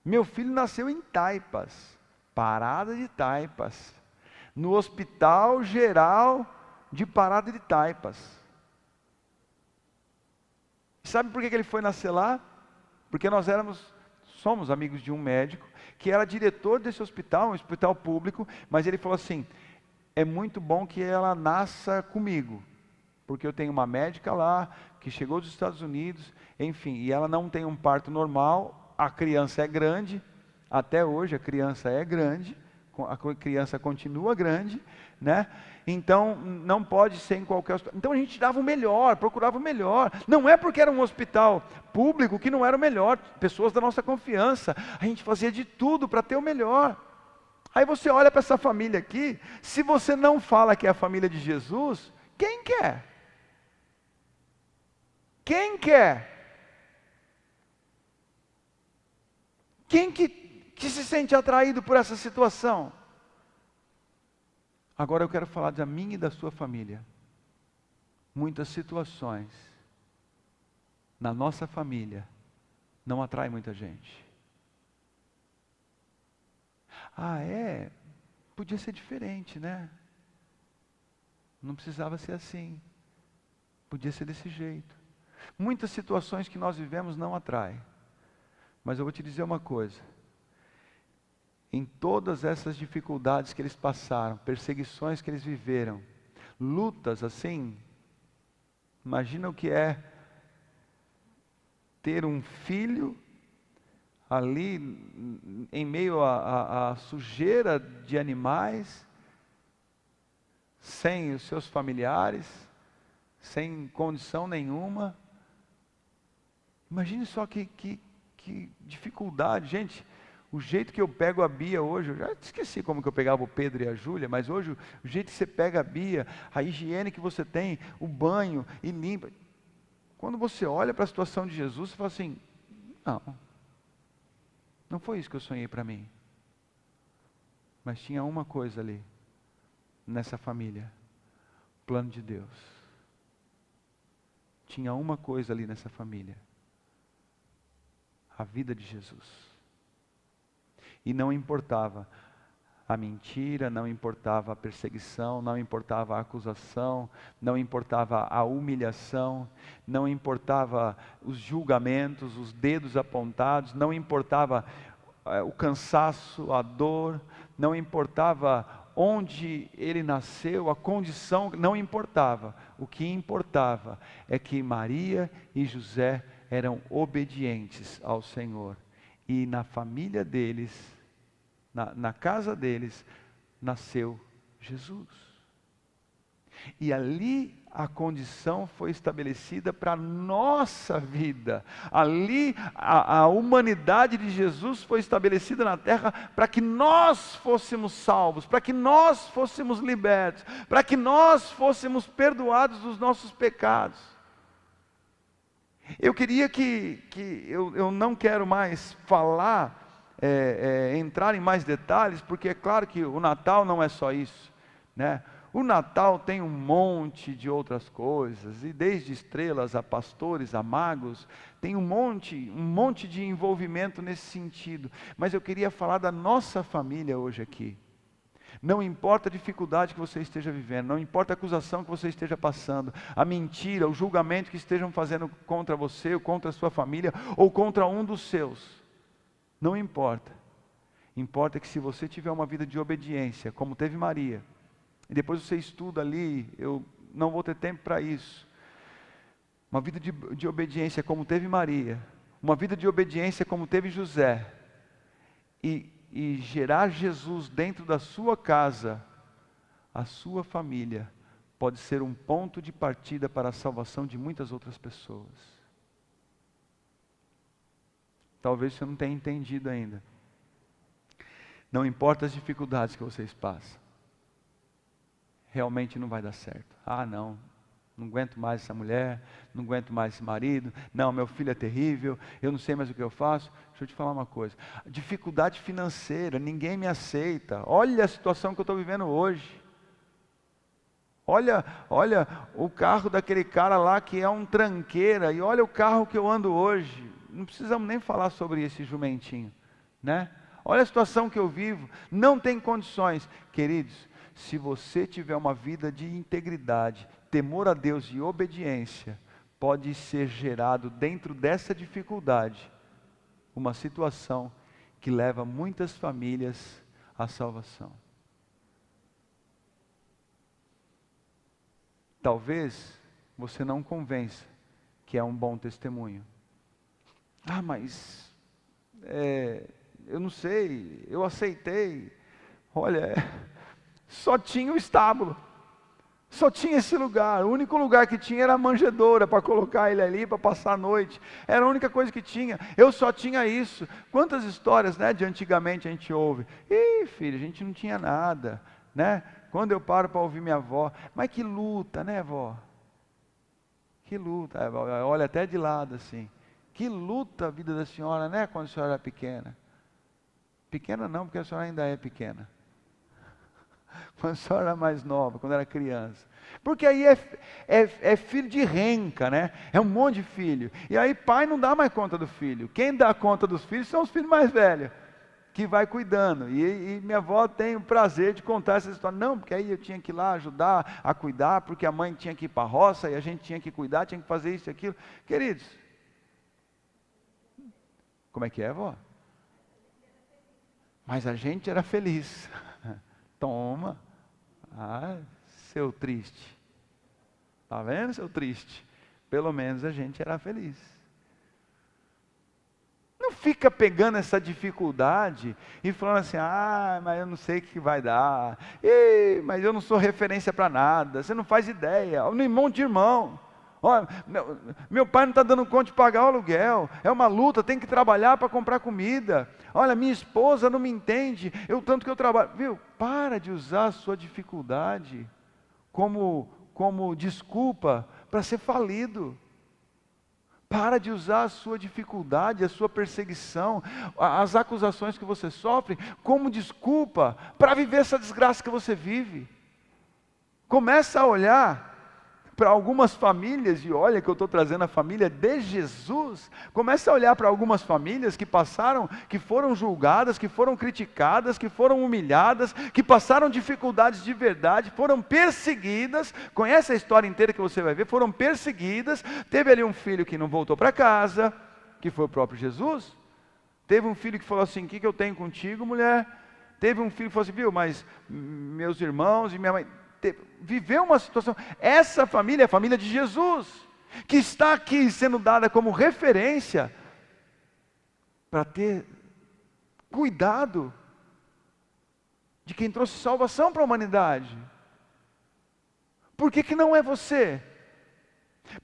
Meu filho nasceu em Taipas, Parada de Taipas, no Hospital Geral de Parada de Taipas. Sabe por que ele foi nascer lá? Porque nós somos amigos de um médico, que era diretor desse hospital, um hospital público, mas ele falou assim, é muito bom que ela nasça comigo, porque eu tenho uma médica lá, que chegou dos Estados Unidos, enfim, e ela não tem um parto normal, a criança é grande, até hoje a criança é grande, a criança continua grande, né? Então não pode ser em qualquer hospital. Então a gente dava o melhor, procurava o melhor. Não é porque era um hospital público que não era o melhor, pessoas da nossa confiança. A gente fazia de tudo para ter o melhor. Aí você olha para essa família aqui, se você não fala que é a família de Jesus, quem quer? Quem quer? Quem que se sente atraído por essa situação? Agora eu quero falar da minha e da sua família. Muitas situações na nossa família não atraem muita gente. Ah, é? Podia ser diferente, né? Não precisava ser assim. Podia ser desse jeito. Muitas situações que nós vivemos não atraem. Mas eu vou te dizer uma coisa. Em todas essas dificuldades que eles passaram, perseguições que eles viveram, lutas assim, imagina o que é ter um filho ali em meio à sujeira de animais, sem os seus familiares, sem condição nenhuma. Imagine só que dificuldade, gente. O jeito que eu pego a Bia hoje, eu já esqueci como que eu pegava o Pedro e a Júlia, mas hoje o jeito que você pega a Bia, a higiene que você tem, o banho e limpa. Quando você olha para a situação de Jesus, você fala assim, não foi isso que eu sonhei para mim. Mas tinha uma coisa ali, nessa família, o plano de Deus. Tinha uma coisa ali nessa família, a vida de Jesus. E não importava a mentira, não importava a perseguição, não importava a acusação, não importava a humilhação, não importava os julgamentos, os dedos apontados, não importava o cansaço, a dor, não importava onde ele nasceu, a condição, não importava. O que importava é que Maria e José eram obedientes ao Senhor. E na família deles, na casa deles, nasceu Jesus. E ali a condição foi estabelecida para a nossa vida. Ali a humanidade de Jesus foi estabelecida na terra para que nós fôssemos salvos, para que nós fôssemos libertos, para que nós fôssemos perdoados dos nossos pecados. Eu queria eu não quero mais falar, entrar em mais detalhes, porque é claro que o Natal não é só isso, né? O Natal tem um monte de outras coisas, e desde estrelas a pastores, a magos, tem um monte de envolvimento nesse sentido. Mas eu queria falar da nossa família hoje aqui. Não importa a dificuldade que você esteja vivendo, não importa a acusação que você esteja passando, a mentira, o julgamento que estejam fazendo contra você, ou contra a sua família, ou contra um dos seus. Não importa. Importa que se você tiver uma vida de obediência, como teve Maria, e depois você estuda ali, eu não vou ter tempo para isso. Uma vida de obediência como teve Maria, uma vida de obediência como teve José, e gerar Jesus dentro da sua casa, a sua família, pode ser um ponto de partida para a salvação de muitas outras pessoas. Talvez você não tenha entendido ainda. Não importa as dificuldades que vocês passam, realmente não vai dar certo. Não aguento mais essa mulher, não aguento mais esse marido, não, meu filho é terrível, eu não sei mais o que eu faço. Deixa eu te falar uma coisa, dificuldade financeira, ninguém me aceita, olha a situação que eu estou vivendo hoje. Olha o carro daquele cara lá que é um tranqueira, e olha o carro que eu ando hoje. Não precisamos nem falar sobre esse jumentinho, né? Olha a situação que eu vivo, não tem condições. Queridos, se você tiver uma vida de integridade, temor a Deus e obediência, pode ser gerado dentro dessa dificuldade uma situação que leva muitas famílias à salvação. Talvez você não convença que é um bom testemunho. Mas eu não sei, eu aceitei. Olha, só tinha o estábulo. Só tinha esse lugar, o único lugar que tinha era a manjedoura para colocar ele ali, para passar a noite. Era a única coisa que tinha. Eu só tinha isso. Quantas histórias, né, de antigamente a gente ouve? Ih, filho, a gente não tinha nada, né? Quando eu paro para ouvir minha avó, mas que luta, né, vó? Que luta, olha até de lado assim. Que luta a vida da senhora, né, quando a senhora era pequena. Pequena não, porque a senhora ainda é pequena. Quando a senhora era mais nova, quando era criança. Porque aí é filho de renca, né? É um monte de filho. E aí pai não dá mais conta do filho. Quem dá conta dos filhos são os filhos mais velhos, que vai cuidando. E minha avó tem o prazer de contar essa história. Não, porque aí eu tinha que ir lá ajudar a cuidar, porque a mãe tinha que ir para a roça, e a gente tinha que cuidar, tinha que fazer isso e aquilo. Queridos, como é que é, vó? Mas a gente era feliz. Toma. Ah, seu triste. Tá vendo, seu triste? Pelo menos a gente era feliz. Não fica pegando essa dificuldade e falando assim, mas eu não sei o que vai dar. Mas eu não sou referência para nada. Você não faz ideia. Um monte de irmão. Olha, meu pai não está dando conta de pagar o aluguel. É uma luta, tem que trabalhar para comprar comida. Olha, minha esposa não me entende. Tanto que eu trabalho. Viu? Para de usar a sua dificuldade como desculpa para ser falido. Para de usar a sua dificuldade, a sua perseguição, as acusações que você sofre como desculpa para viver essa desgraça que você vive. Começa a olhar para algumas famílias, e olha que eu estou trazendo a família de Jesus, começa a olhar para algumas famílias que passaram, que foram julgadas, que foram criticadas, que foram humilhadas, que passaram dificuldades de verdade, foram perseguidas, conhece a história inteira que você vai ver, foram perseguidas, teve ali um filho que não voltou para casa, que foi o próprio Jesus, teve um filho que falou assim, o que eu tenho contigo, mulher? Teve um filho que falou assim, viu, mas meus irmãos e minha mãe... viveu uma situação, essa família é a família de Jesus, que está aqui sendo dada como referência, para ter cuidado, de quem trouxe salvação para a humanidade. Por que não é você?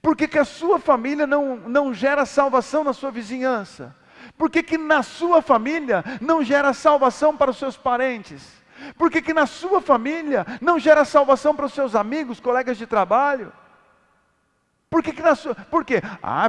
Por que a sua família não gera salvação na sua vizinhança? Por que na sua família não gera salvação para os seus parentes? Por que na sua família não gera salvação para os seus amigos, colegas de trabalho? Por quê?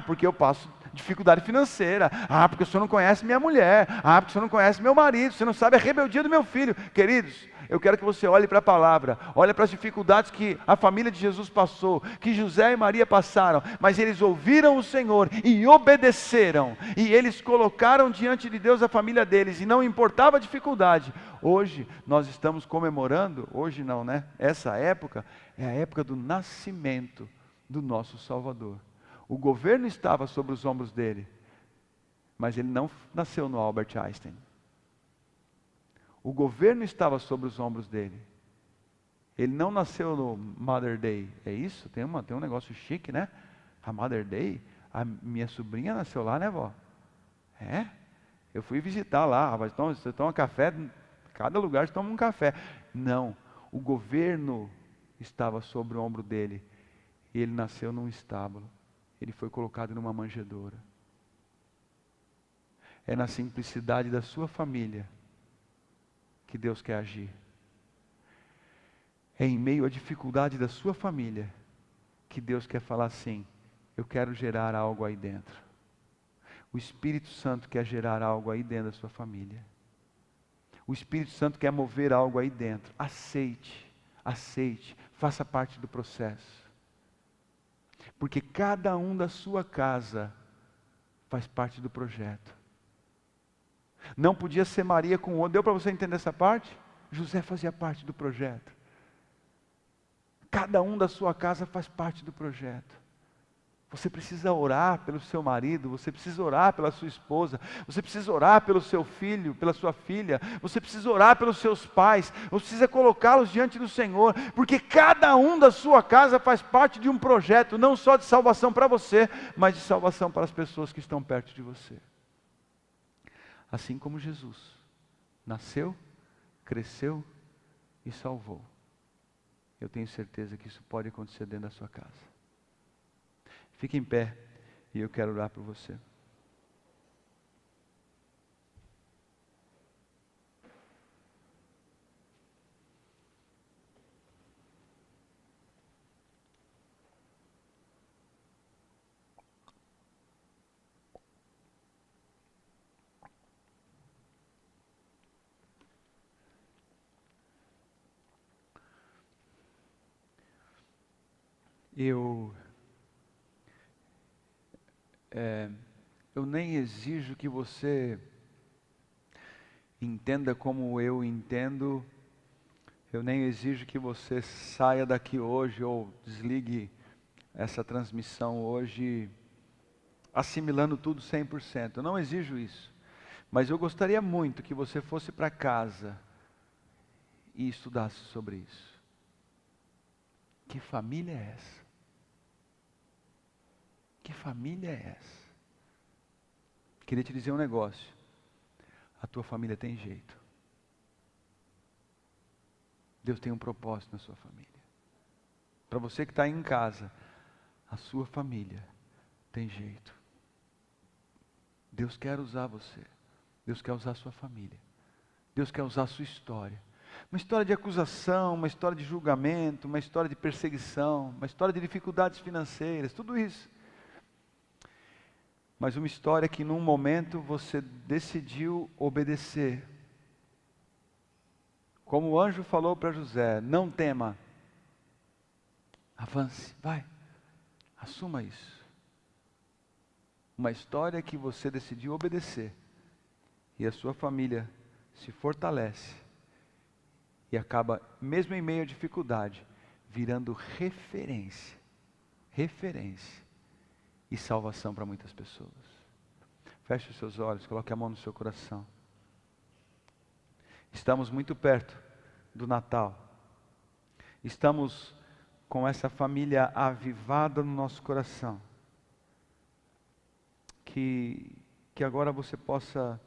Porque eu passo dificuldade financeira. Porque o senhor não conhece minha mulher. Porque o senhor não conhece meu marido. Você não sabe a rebeldia do meu filho. Queridos, eu quero que você olhe para a palavra, olhe para as dificuldades que a família de Jesus passou, que José e Maria passaram, mas eles ouviram o Senhor e obedeceram, e eles colocaram diante de Deus a família deles, e não importava a dificuldade. Hoje nós estamos comemorando, hoje não, né? Essa época é a época do nascimento do nosso Salvador. O governo estava sobre os ombros dele, mas ele não nasceu no Albert Einstein. O governo estava sobre os ombros dele. Ele não nasceu no Mother Day. É isso? Tem um negócio chique, né? A Mother Day. A minha sobrinha nasceu lá, né, vó? É? Eu fui visitar lá. Rapaz, você toma café, cada lugar você toma um café. Não. O governo estava sobre o ombro dele. E ele nasceu num estábulo. Ele foi colocado numa manjedoura. É na simplicidade da sua família que Deus quer agir. É em meio à dificuldade da sua família que Deus quer falar assim, eu quero gerar algo aí dentro. O Espírito Santo quer gerar algo aí dentro da sua família. O Espírito Santo quer mover algo aí dentro. Aceite, faça parte do processo. Porque cada um da sua casa faz parte do projeto. Não podia ser Maria com outro. Deu para você entender essa parte? José fazia parte do projeto. Cada um da sua casa faz parte do projeto. Você precisa orar pelo seu marido, você precisa orar pela sua esposa, você precisa orar pelo seu filho, pela sua filha, você precisa orar pelos seus pais, você precisa colocá-los diante do Senhor, porque cada um da sua casa faz parte de um projeto, não só de salvação para você, mas de salvação para as pessoas que estão perto de você. Assim como Jesus nasceu, cresceu e salvou. eu tenho certeza que isso pode acontecer dentro da sua casa. Fique em pé e eu quero orar por você. Eu nem exijo que você entenda como eu entendo, eu nem exijo que você saia daqui hoje ou desligue essa transmissão hoje assimilando tudo 100%. Eu não exijo isso, mas eu gostaria muito que você fosse para casa e estudasse sobre isso. Que família é essa? Que família é essa? Queria te dizer um negócio. A tua família tem jeito. Deus tem um propósito na sua família. Para você que está em casa, a sua família tem jeito. Deus quer usar você. Deus quer usar a sua família. Deus quer usar a sua história. Uma história de acusação, uma história de julgamento, uma história de perseguição, uma história de dificuldades financeiras, tudo isso. Mas uma história que num momento você decidiu obedecer. Como o anjo falou para José, não tema, avance, vai, assuma isso. Uma história que você decidiu obedecer e a sua família se fortalece e acaba, mesmo em meio à dificuldade, virando referência e salvação para muitas pessoas. Feche os seus olhos, coloque a mão no seu coração. Estamos muito perto do Natal. Estamos com essa família avivada no nosso coração. Que agora você possa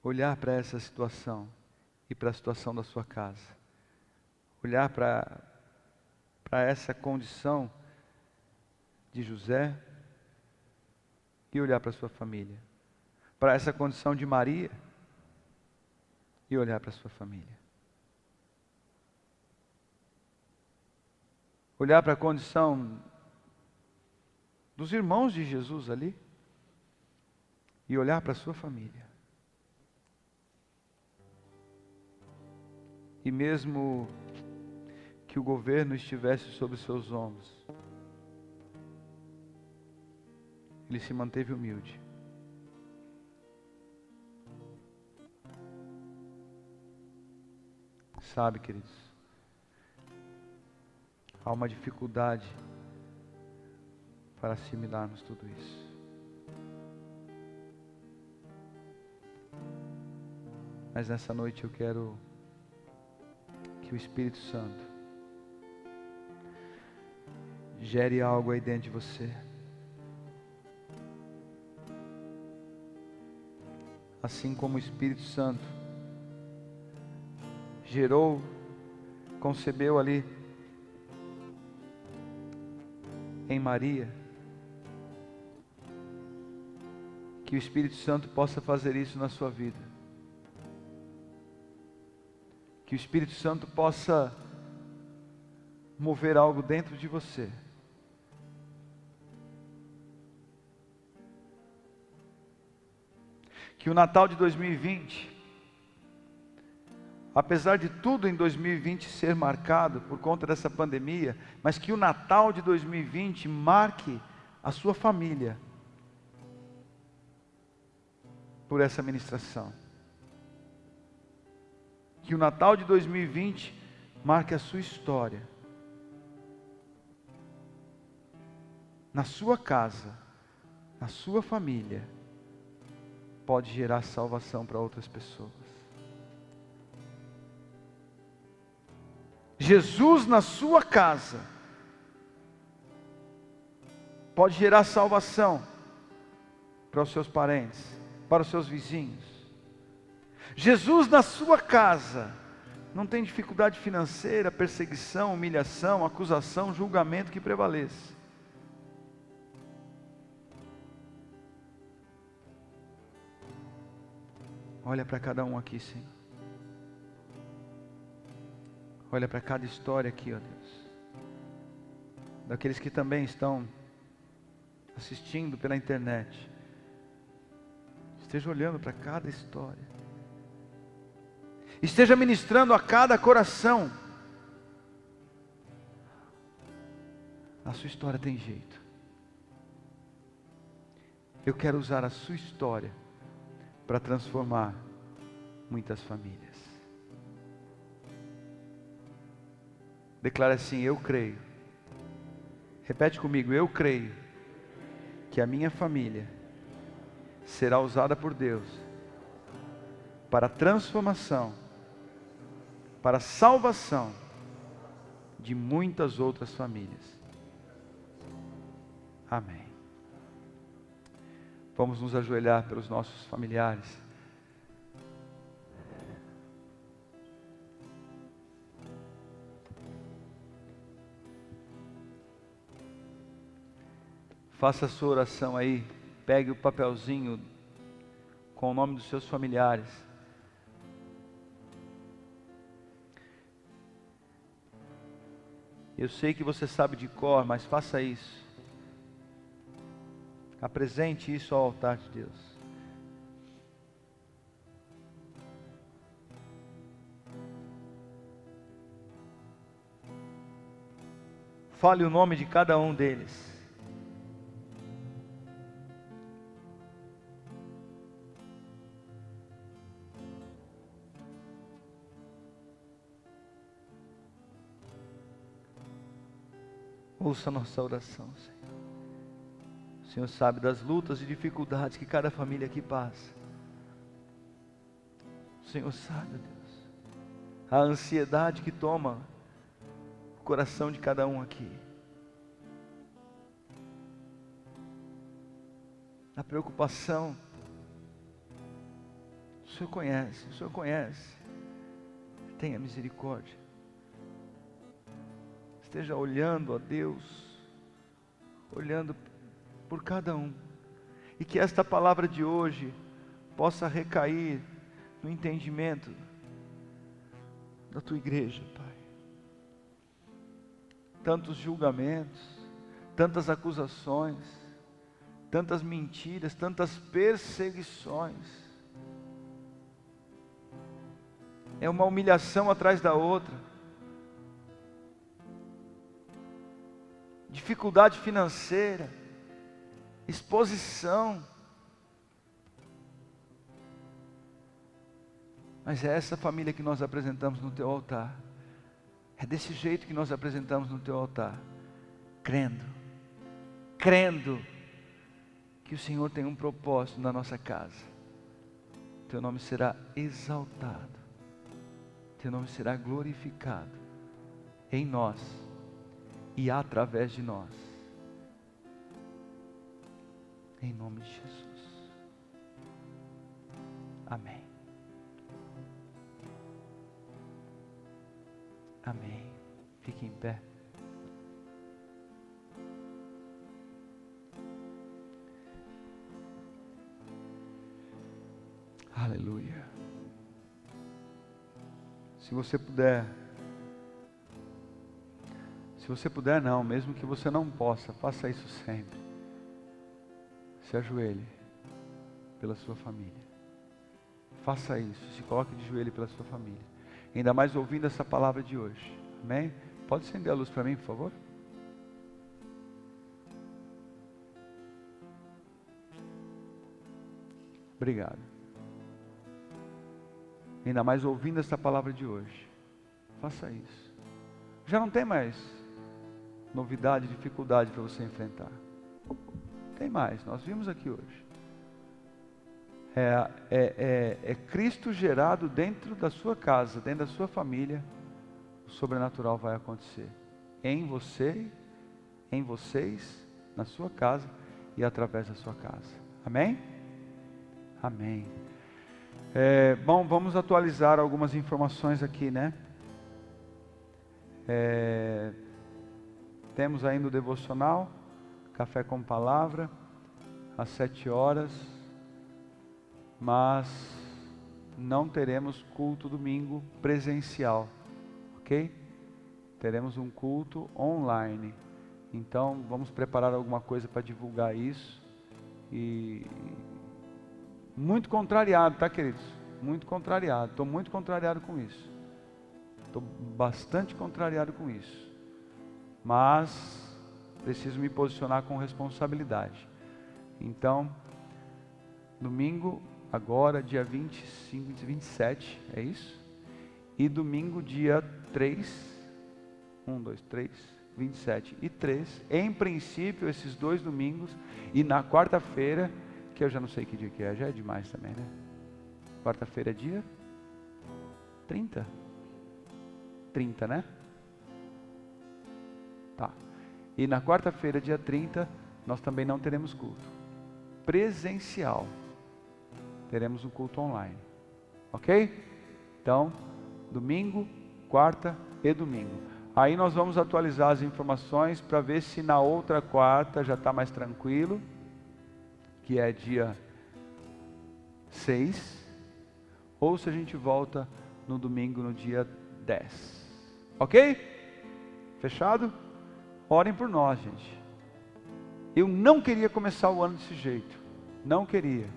olhar para essa situação e para a situação da sua casa. Olhar para essa condição de José e olhar para a sua família. Para essa condição de Maria e olhar para a sua família. Olhar para a condição dos irmãos de Jesus ali e olhar para a sua família. E mesmo que o governo estivesse sobre seus ombros, ele se manteve humilde. Sabe, queridos, há uma dificuldade para assimilarmos tudo isso. Mas nessa noite eu quero que o Espírito Santo gere algo aí dentro de você. Assim como o Espírito Santo gerou, concebeu ali em Maria, que o Espírito Santo possa fazer isso na sua vida. Que o Espírito Santo possa mover algo dentro de você. Que o Natal de 2020, apesar de tudo em 2020 ser marcado por conta dessa pandemia, mas que o Natal de 2020 marque a sua família por essa ministração. Que o Natal de 2020 marque a sua história. Na sua casa, na sua família, pode gerar salvação para outras pessoas. Jesus na sua casa pode gerar salvação para os seus parentes, para os seus vizinhos. Jesus na sua casa Não tem dificuldade financeira, perseguição, humilhação, acusação, julgamento que prevaleça. Olha para cada um aqui, Senhor. Olha para cada história aqui, ó Deus. Daqueles que também estão assistindo pela internet. Esteja olhando para cada história. Esteja ministrando a cada coração. A sua história tem jeito. Eu quero usar a sua história para transformar muitas famílias. Declara assim: eu creio. Repete comigo: eu creio que a minha família será usada por Deus para a transformação, para a salvação de muitas outras famílias. Amém. Vamos nos ajoelhar pelos nossos familiares. Faça a sua oração aí. Pegue o papelzinho com o nome dos seus familiares. Eu sei que você sabe de cor, mas faça isso. Apresente isso ao altar de Deus. Fale o nome de cada um deles. Ouça a nossa oração, Senhor. O Senhor sabe das lutas e dificuldades que cada família aqui passa. O Senhor sabe, Deus, a ansiedade que toma o coração de cada um aqui. A preocupação. O Senhor conhece, o Senhor conhece. Tenha misericórdia. Esteja olhando a Deus, olhando por cada um, e que esta palavra de hoje possa recair no entendimento da tua igreja, Pai. Tantos julgamentos, tantas acusações, tantas mentiras, tantas perseguições. É uma humilhação atrás da outra. Dificuldade financeira, exposição. Mas é essa família que nós apresentamos no teu altar. É desse jeito que nós apresentamos no teu altar. Crendo que o Senhor tem um propósito na nossa casa. Teu nome será exaltado. Teu nome será glorificado em nós e através de nós. Em nome de Jesus. Amém. Amém. Fique em pé. Aleluia. Se você puder não, mesmo que você não possa, faça isso sempre. Se ajoelhe pela sua família. Faça isso, se coloque de joelho pela sua família. Ainda mais ouvindo essa palavra de hoje. Amém? Pode acender a luz para mim, por favor? Obrigado. Ainda mais ouvindo essa palavra de hoje. Faça isso. Já não tem mais novidade, dificuldade para você enfrentar. Tem mais, nós vimos aqui hoje. É Cristo gerado dentro da sua casa, dentro da sua família. O sobrenatural vai acontecer. Em você, em vocês, na sua casa e através da sua casa. Amém? Amém. Bom, vamos atualizar algumas informações aqui, né? Temos ainda o devocional, Café com Palavra, às 7 horas, mas não teremos culto domingo presencial, ok? Teremos um culto online, então vamos preparar alguma coisa para divulgar isso. E muito contrariado, tá, queridos? Muito contrariado, estou muito contrariado com isso. Estou bastante contrariado com isso. Mas preciso me posicionar com responsabilidade. Então, domingo, agora, dia 25, 27, é isso? E domingo, dia 3, 27 e 3, em princípio, esses 2 domingos, e na quarta-feira, que eu já não sei que dia que é, já é demais também, né? Quarta-feira é dia 30? 30, né? Tá. E na quarta-feira, dia 30, nós também não teremos culto presencial. Teremos um culto online. Ok? Então, domingo, quarta e domingo. Aí nós vamos atualizar as informações para ver se na outra quarta já está mais tranquilo, que é dia 6, ou se a gente volta no domingo, no dia 10. Ok? Fechado? Orem por nós, gente. Eu não queria começar o ano desse jeito. Não queria.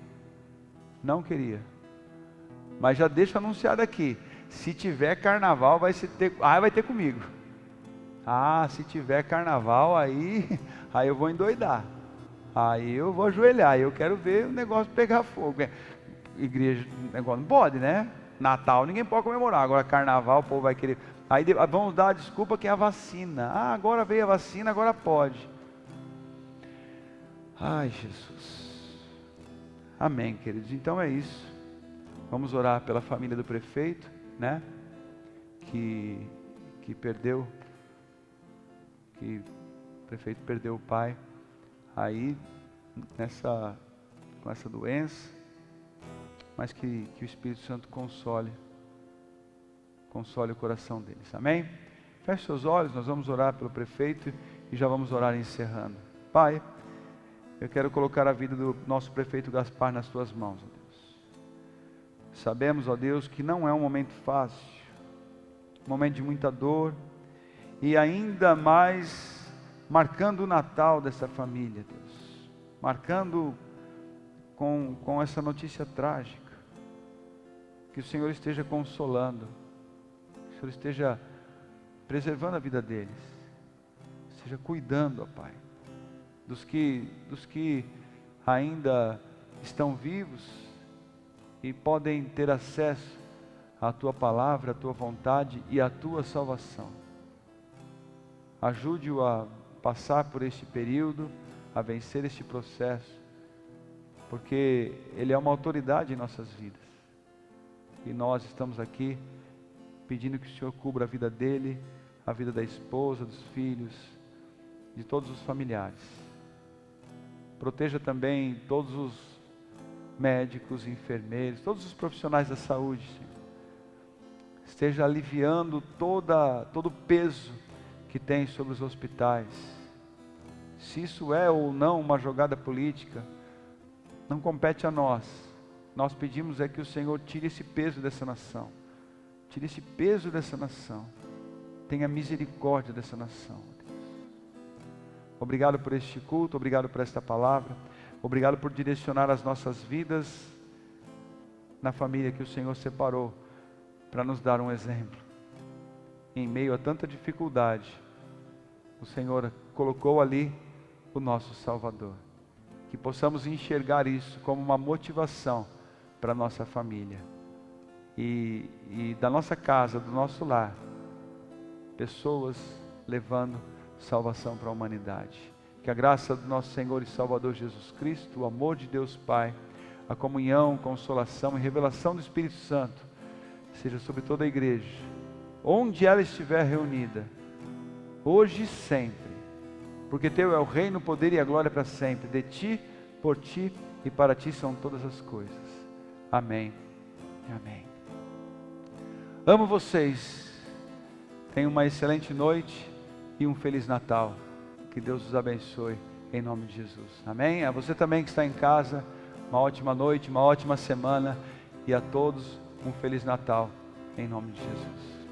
Mas já deixo anunciado aqui. Se tiver carnaval, vai ter comigo. Se tiver carnaval, aí eu vou endoidar. Aí eu vou ajoelhar. Eu quero ver o negócio pegar fogo. Igreja, negócio não pode, né? Natal ninguém pode comemorar. Agora carnaval, o povo vai querer. Aí vamos dar a desculpa que é a vacina. Agora veio a vacina, agora pode. Ai, Jesus. Amém, queridos. Então é isso. Vamos orar pela família do prefeito, né? Que perdeu, que o prefeito perdeu o pai aí com essa doença, mas que o Espírito Santo console o coração deles. Amém? Feche seus olhos, nós vamos orar pelo prefeito e já vamos orar encerrando. Pai, eu quero colocar a vida do nosso prefeito Gaspar nas tuas mãos, ó Deus. Sabemos, ó Deus, que não é um momento fácil, um momento de muita dor, e ainda mais marcando o Natal dessa família, Deus, marcando com essa notícia trágica. Que o Senhor esteja consolando, que o Senhor esteja preservando a vida deles, esteja cuidando, ó Pai, dos que ainda estão vivos e podem ter acesso à Tua palavra, à Tua vontade e à Tua salvação. Ajude-o a passar por este período, a vencer este processo, porque Ele é uma autoridade em nossas vidas. E nós estamos aqui pedindo que o Senhor cubra a vida dele, a vida da esposa, dos filhos, de todos os familiares. Proteja também todos os médicos, enfermeiros, todos os profissionais da saúde, Senhor. Esteja aliviando todo o peso que tem sobre os hospitais. Se isso é ou não uma jogada política, não compete a nós. Nós pedimos que o Senhor tire esse peso dessa nação. Tire esse peso dessa nação. Tenha misericórdia dessa nação. Obrigado por este culto, obrigado por esta palavra. Obrigado por direcionar as nossas vidas na família que o Senhor separou para nos dar um exemplo. Em meio a tanta dificuldade, o Senhor colocou ali o nosso Salvador. Que possamos enxergar isso como uma motivação para a nossa família. E da nossa casa, do nosso lar, pessoas levando salvação para a humanidade. Que a graça do nosso Senhor e Salvador Jesus Cristo, o amor de Deus Pai, a comunhão, consolação e revelação do Espírito Santo seja sobre toda a igreja, onde ela estiver reunida, hoje e sempre, porque Teu é o reino, o poder e a glória para sempre. De Ti, por Ti e para Ti são todas as coisas. Amém Amém. Amo vocês. Tenham uma excelente noite e um Feliz Natal. Que Deus os abençoe em nome de Jesus. Amém? A você também que está em casa, uma ótima noite, uma ótima semana e a todos um Feliz Natal em nome de Jesus.